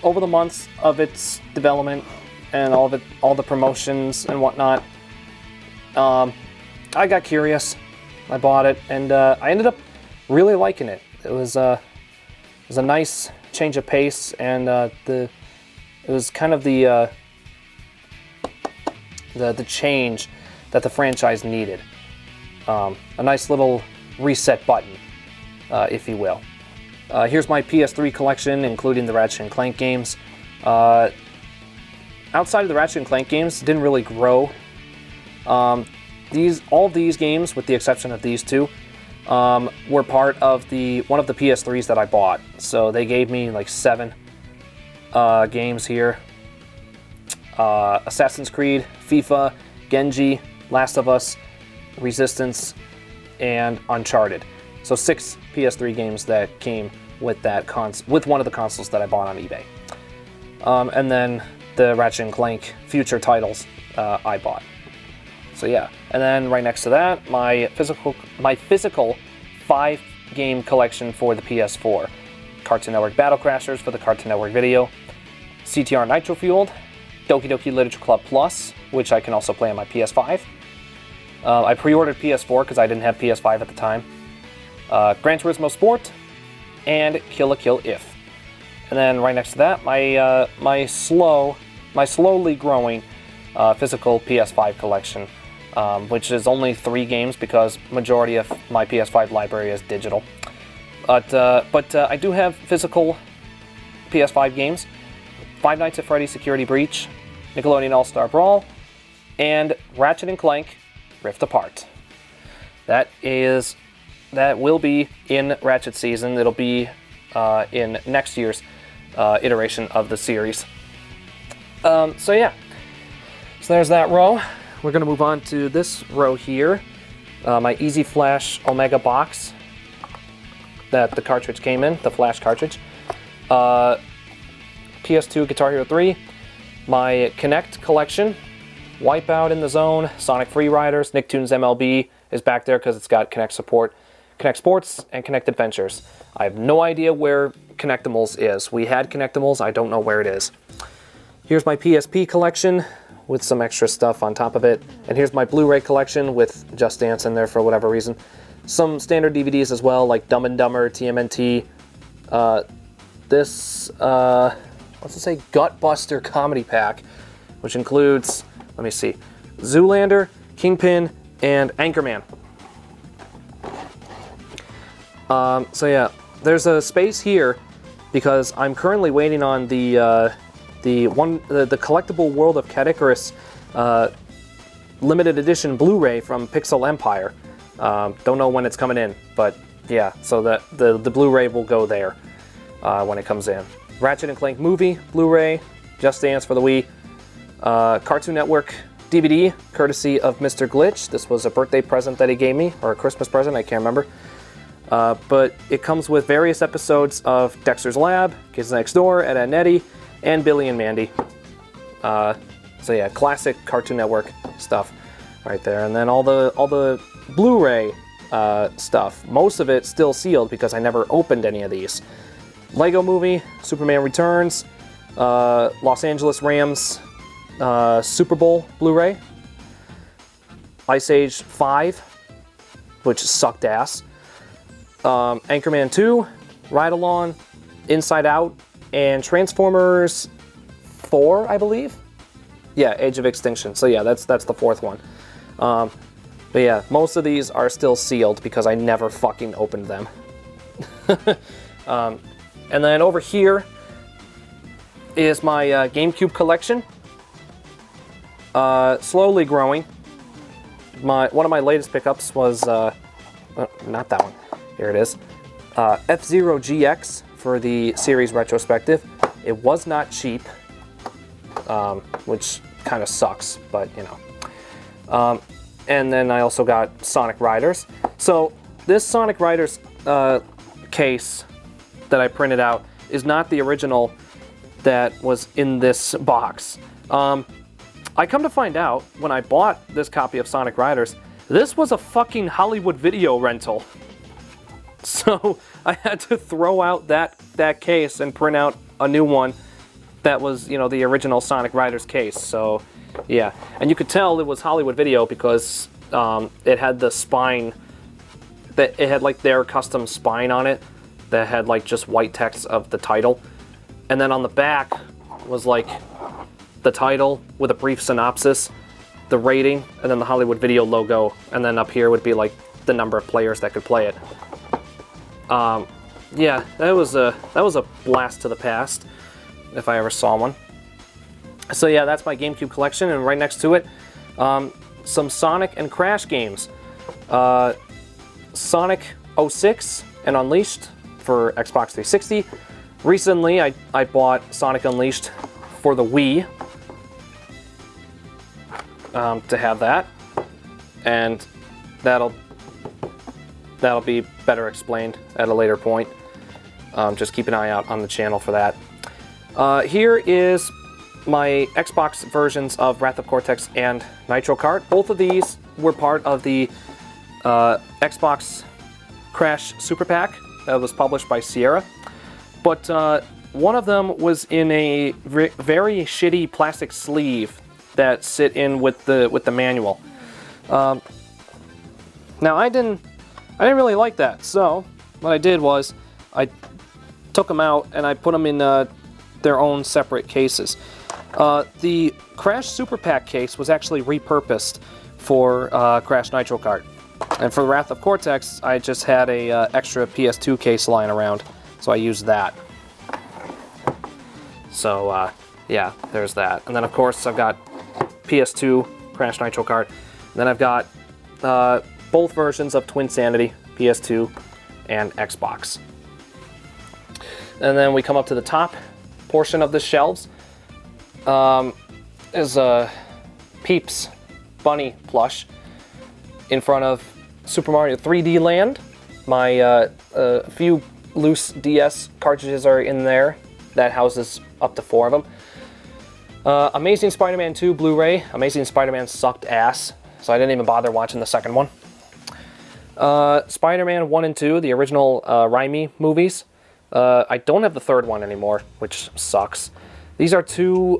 over the months of its development and all the promotions and whatnot, I got curious. I bought it, and I ended up really liking it. It was a nice change of pace, and it was kind of the change that the franchise needed. A nice little reset button, if you will. Here's my PS3 collection, including the Ratchet and Clank games. Outside of the Ratchet and Clank games, didn't really grow. All of these games, with the exception of these two, were part of one of the PS3s that I bought. So they gave me like 7 games here. Assassin's Creed, FIFA, Genji, Last of Us, Resistance, and Uncharted. So 6 PS3 games that came with with one of the consoles that I bought on eBay. And then the Ratchet and Clank future titles I bought. So yeah, and then right next to that, my physical 5-game collection for the PS4. Cartoon Network Battle Crashers for the Cartoon Network Video, CTR Nitro Fueled, Doki Doki Literature Club Plus, which I can also play on my PS5. I pre-ordered PS4 because I didn't have PS5 at the time. Gran Turismo Sport, and Kill la Kill If. And then right next to that, my slowly growing physical PS5 collection, which is only 3 games because majority of my PS5 library is digital. But I do have physical PS5 games: Five Nights at Freddy's Security Breach, Nickelodeon All-Star Brawl, and Ratchet and Clank Rift Apart. That will be in Ratchet season. It'll be in next year's iteration of the series. So yeah, so there's that row. We're going to move on to this row here. My Easy Flash Omega box that the cartridge came in, the Flash cartridge. PS2 Guitar Hero 3. My Kinect collection. Wipeout in the Zone, Sonic Free Riders, Nicktoons MLB is back there because it's got Kinect support. Kinect Sports and Kinect Adventures. I have no idea where Kinectimals is. We had Kinectimals, I don't know where it is. Here's my PSP collection with some extra stuff on top of it. And here's my Blu-ray collection with Just Dance in there for whatever reason. Some standard DVDs as well, like Dumb and Dumber, TMNT. What's it say? Gutbuster Comedy Pack, which includes, let me see, Zoolander, Kingpin, and Anchorman. So yeah, there's a space here because I'm currently waiting on the collectible World of Cat Icarus limited edition Blu-ray from Pixel Empire. Don't know when it's coming in, but yeah, so the Blu-ray will go there when it comes in. Ratchet and Clank movie Blu-ray, Just Dance for the Wii, Cartoon Network DVD courtesy of Mr. Glitch. This was a birthday present that he gave me, or a Christmas present, I can't remember. But it comes with various episodes of Dexter's Lab, Kids Next Door, Ed, Edd n Eddy, and Billy and Mandy. So yeah, classic Cartoon Network stuff right there. And then all the Blu-ray stuff. Most of it still sealed because I never opened any of these. Lego Movie, Superman Returns, Los Angeles Rams Super Bowl Blu-ray, Ice Age 5, which sucked ass. Anchorman 2, Ride Along, Inside Out, and Transformers 4, I believe? Yeah, Age of Extinction. So yeah, that's the 4th one. But yeah, most of these are still sealed because I never fucking opened them. And then over here is my GameCube collection. Slowly growing. One of my latest pickups was, not that one. Here it is. F-Zero GX for the series retrospective. It was not cheap, which kind of sucks, but you know. And then I also got Sonic Riders. So this Sonic Riders case that I printed out is not the original that was in this box. I come to find out, when I bought this copy of Sonic Riders, this was a fucking Hollywood Video rental. So I had to throw out that case and print out a new one that was, you know, the original Sonic Riders case. So yeah, and you could tell it was Hollywood Video because it had the spine, that it had like their custom spine on it that had like just white text of the title, and then on the back was like the title with a brief synopsis, the rating, and then the Hollywood Video logo, and then up here would be like the number of players that could play it. Yeah, that was a blast to the past, if I ever saw one. So yeah, that's my GameCube collection, and right next to it, some Sonic and Crash games. Sonic 06 and Unleashed for Xbox 360. Recently, I bought Sonic Unleashed for the Wii to have that, and that'll be better explained at a later point. Just keep an eye out on the channel for that. Here is my Xbox versions of Wrath of Cortex and Nitro Kart. Both of these were part of the Xbox Crash Super Pack that was published by Sierra. But one of them was in a very shitty plastic sleeve that sit in with the manual. Now I didn't really like that, so what I did was I took them out and I put them in their own separate cases. The Crash Super Pack case was actually repurposed for Crash Nitro Kart. And for Wrath of Cortex, I just had a extra PS2 case lying around, so I used that. So yeah, there's that. And then of course I've got PS2 Crash Nitro Kart. And then I've got both versions of Twin Sanity, PS2 and Xbox. And then we come up to the top portion of the shelves. Is a Peeps bunny plush in front of Super Mario 3D Land. My few loose DS cartridges are in there. That houses up to 4 of them. Amazing Spider-Man 2 Blu-ray. Amazing Spider-Man sucked ass, so I didn't even bother watching the second one. Spider-Man 1 and 2, the original Raimi movies. I don't have the third one anymore, which sucks. These are 2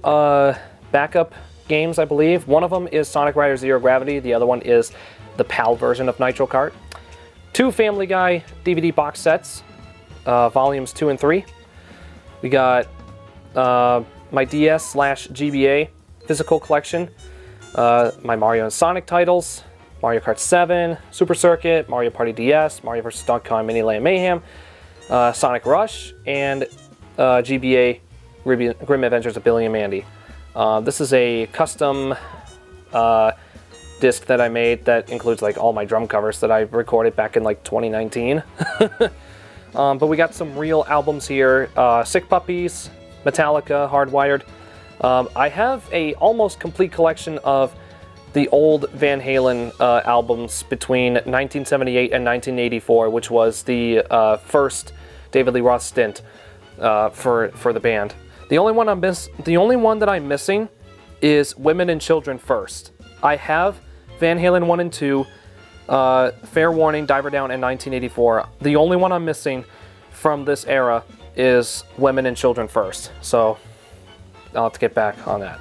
backup games, I believe. One of them is Sonic Riders Zero Gravity. The other one is the PAL version of Nitro Kart. 2 Family Guy DVD box sets, volumes 2 and 3. We got my DS/GBA physical collection, my Mario and Sonic titles, Mario Kart 7, Super Circuit, Mario Party DS, Mario vs. Donkey Kong Mini Land Mayhem, Sonic Rush, and GBA Grim Adventures of Billy and Mandy. This is a custom disc that I made that includes like all my drum covers that I recorded back in like 2019. But we got some real albums here. Sick Puppies, Metallica, Hardwired. I have a almost complete collection of the old Van Halen albums between 1978 and 1984, which was the first David Lee Roth stint for the band. The only one that I'm missing is Women and Children First. I have Van Halen 1 and 2, Fair Warning, Diver Down, and 1984. The only one I'm missing from this era is Women and Children First. So I'll have to get back on that.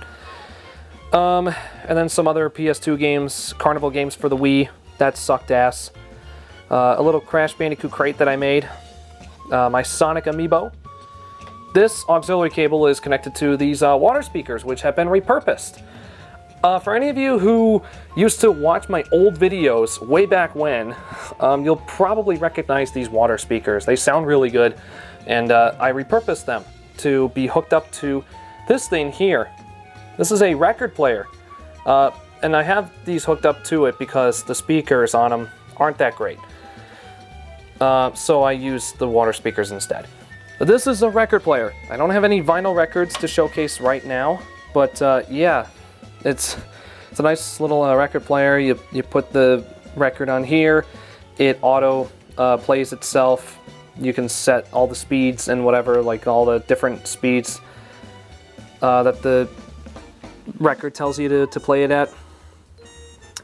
And then some other PS2 games, Carnival games for the Wii. That sucked ass. A little Crash Bandicoot crate that I made. My Sonic Amiibo. This auxiliary cable is connected to these water speakers, which have been repurposed. For any of you who used to watch my old videos way back when, you'll probably recognize these water speakers. They sound really good, and I repurposed them to be hooked up to this thing here. This is a record player, and I have these hooked up to it because the speakers on them aren't that great. So I use the water speakers instead. But this is a record player. I don't have any vinyl records to showcase right now, but yeah, it's a nice little record player. You put the record on here, it auto plays itself. You can set all the speeds and whatever, like all the different speeds that the record tells you to play it at.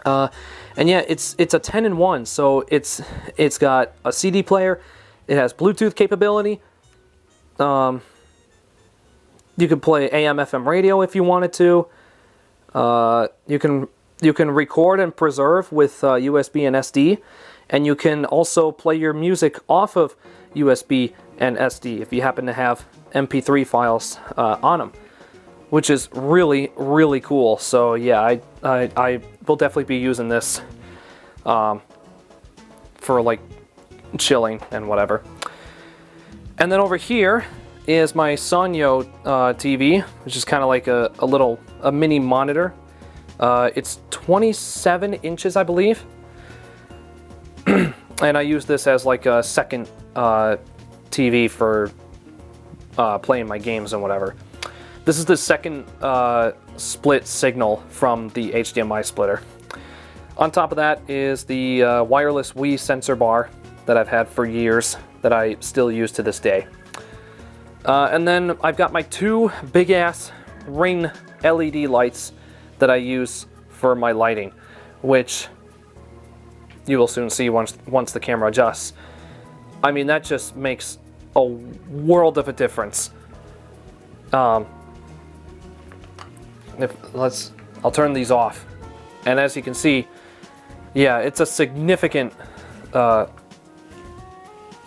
And yeah, it's a 10-in-1, so it's got a CD player, it has Bluetooth capability. You could play AM FM radio if you wanted to. You can record and preserve with USB and SD, and you can also play your music off of USB and SD if you happen to have MP3 files on them, which is really, really cool. So yeah, I will definitely be using this for like chilling and whatever. And then over here is my Sanyo TV, which is kind of like a mini monitor. It's 27 inches, I believe. And I use this as like a second TV for playing my games and whatever. This is the second split signal from the HDMI splitter. On top of that is the wireless Wii sensor bar that I've had for years that I still use to this day. And then I've got my two big-ass ring LED lights that I use for my lighting, which you will soon see once the camera adjusts. I mean, that just makes a world of a difference. I'll turn these off, and as you can see, yeah, it's a significant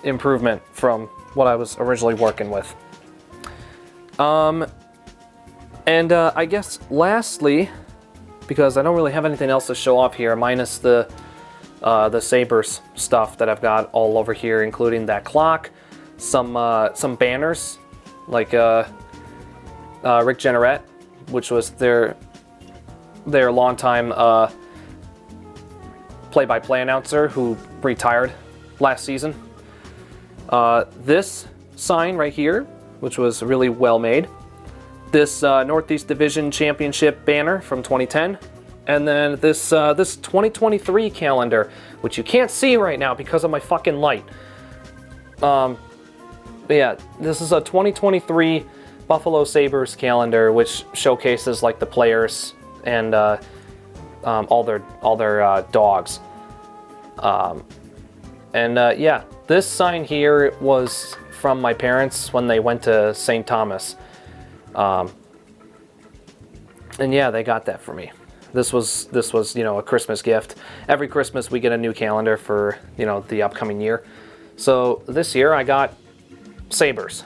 improvement from what I was originally working with. And I guess lastly, because I don't really have anything else to show off here, minus the Sabres stuff that I've got all over here, including that clock, some banners, like Rick Jeanneret, which was their longtime play-by-play announcer who retired last season. This sign right here, which was really well made. This Northeast Division Championship banner from 2010. And then this 2023 calendar, which you can't see right now because of my fucking light. But yeah, this is a 2023 Buffalo Sabres calendar, which showcases like the players and all their dogs. Yeah, this sign here was from my parents when they went to St. Thomas. And yeah, they got that for me. This was a Christmas gift. Every Christmas we get a new calendar for the upcoming year. So this year I got Sabres.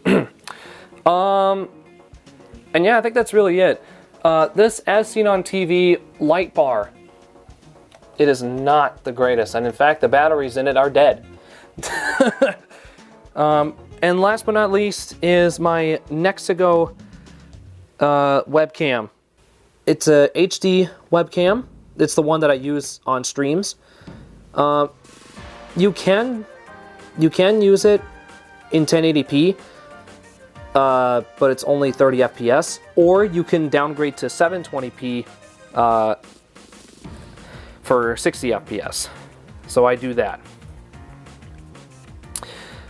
And yeah, I think that's really it. This As Seen on TV light bar, it is not the greatest, and in fact the batteries in it are dead. And last but not least is my Nexigo webcam. It's a HD webcam. It's the one that I use on streams. You can use it in 1080p, but it's only 30 FPS, or you can downgrade to 720p for 60 FPS. So I do that.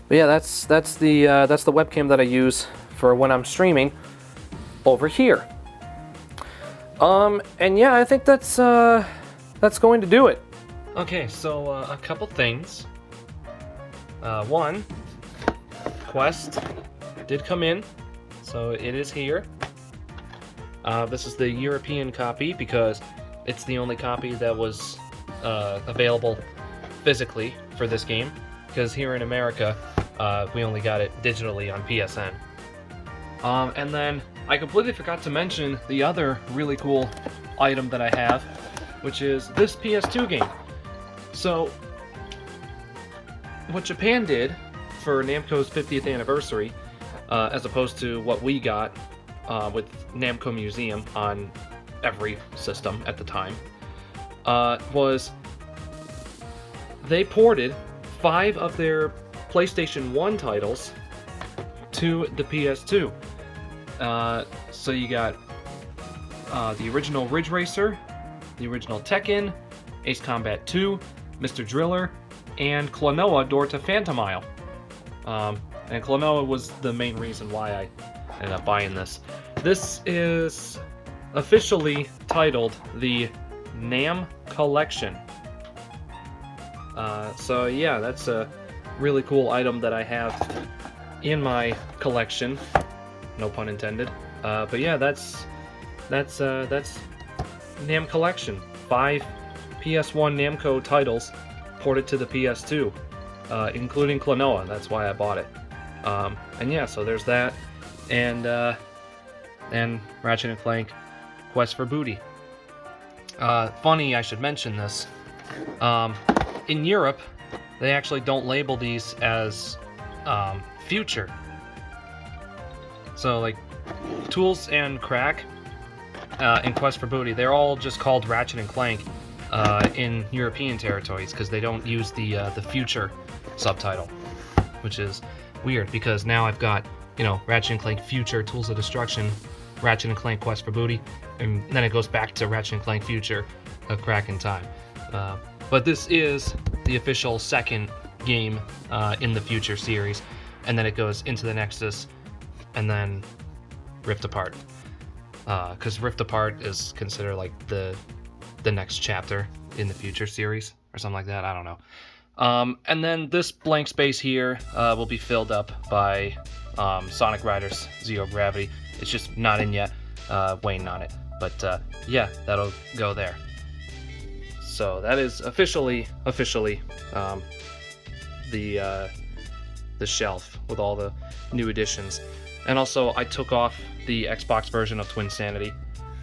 But yeah, that's the webcam that I use for when I'm streaming over here. And yeah, I think that's going to do it. Okay, so a couple things. One, Quest did come in, so it is here. This is the European copy because it's the only copy that was available physically for this game, because here in America we only got it digitally on PSN. And then I completely forgot to mention the other really cool item that I have, which is this PS2 game. So what Japan did for Namco's 50th anniversary, as opposed to what we got with Namco Museum on every system at the time, was they ported 5 of their PlayStation 1 titles to the PS2. So you got the original Ridge Racer, the original Tekken, Ace Combat 2, Mr. Driller, and Klonoa Door to Phantom Isle. And Klonoa was the main reason why I ended up buying this. This is officially titled the NAM Collection. So yeah, that's a really cool item that I have in my collection. No pun intended. But yeah, that's NAM Collection. 5 PS1 Namco titles ported to the PS2, including Klonoa. That's why I bought it. And yeah, so there's that, and Ratchet and Clank Quest for Booty. Funny, I should mention this. In Europe, they actually don't label these as future. So like Tools and Crack and Quest for Booty, they're all just called Ratchet and Clank in European territories because they don't use the future subtitle, which is weird because now I've got, you know, Ratchet and Clank Future Tools of Destruction, Ratchet and Clank Quest for Booty, and then it goes back to Ratchet and Clank Future, A Crack in Time. But this is the official second game in the Future series, and then it goes into the Nexus, and then Rift Apart. Because Rift Apart is considered like the next chapter in the Future series, or something like that, I don't know. And then this blank space here will be filled up by Sonic Riders Zero Gravity. It's just not in yet, waiting on it. But yeah, that'll go there. So that is officially the shelf with all the new additions. And also, I took off the Xbox version of Twin Sanity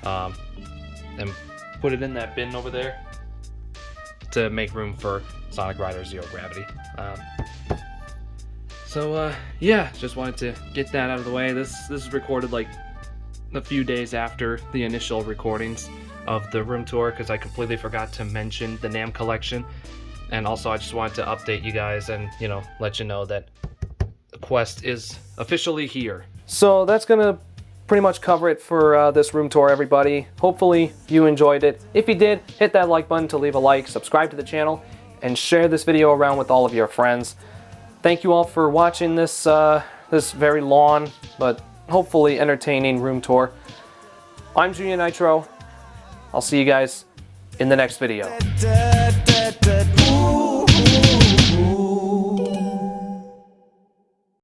and put it in that bin over there to make room for Sonic Riders Zero Gravity. Yeah, just wanted to get that out of the way. This is recorded like a few days after the initial recordings of the room tour because I completely forgot to mention the NAM collection. And also I just wanted to update you guys and, you know, let you know that the Quest is officially here. So that's gonna pretty much cover it for this room tour, everybody. Hopefully you enjoyed it. If you did, hit that like button to leave a like, subscribe to the channel, and share this video around with all of your friends. Thank you all for watching this this very long but hopefully entertaining room tour. I'm JuniorNitro. I'll see you guys in the next video.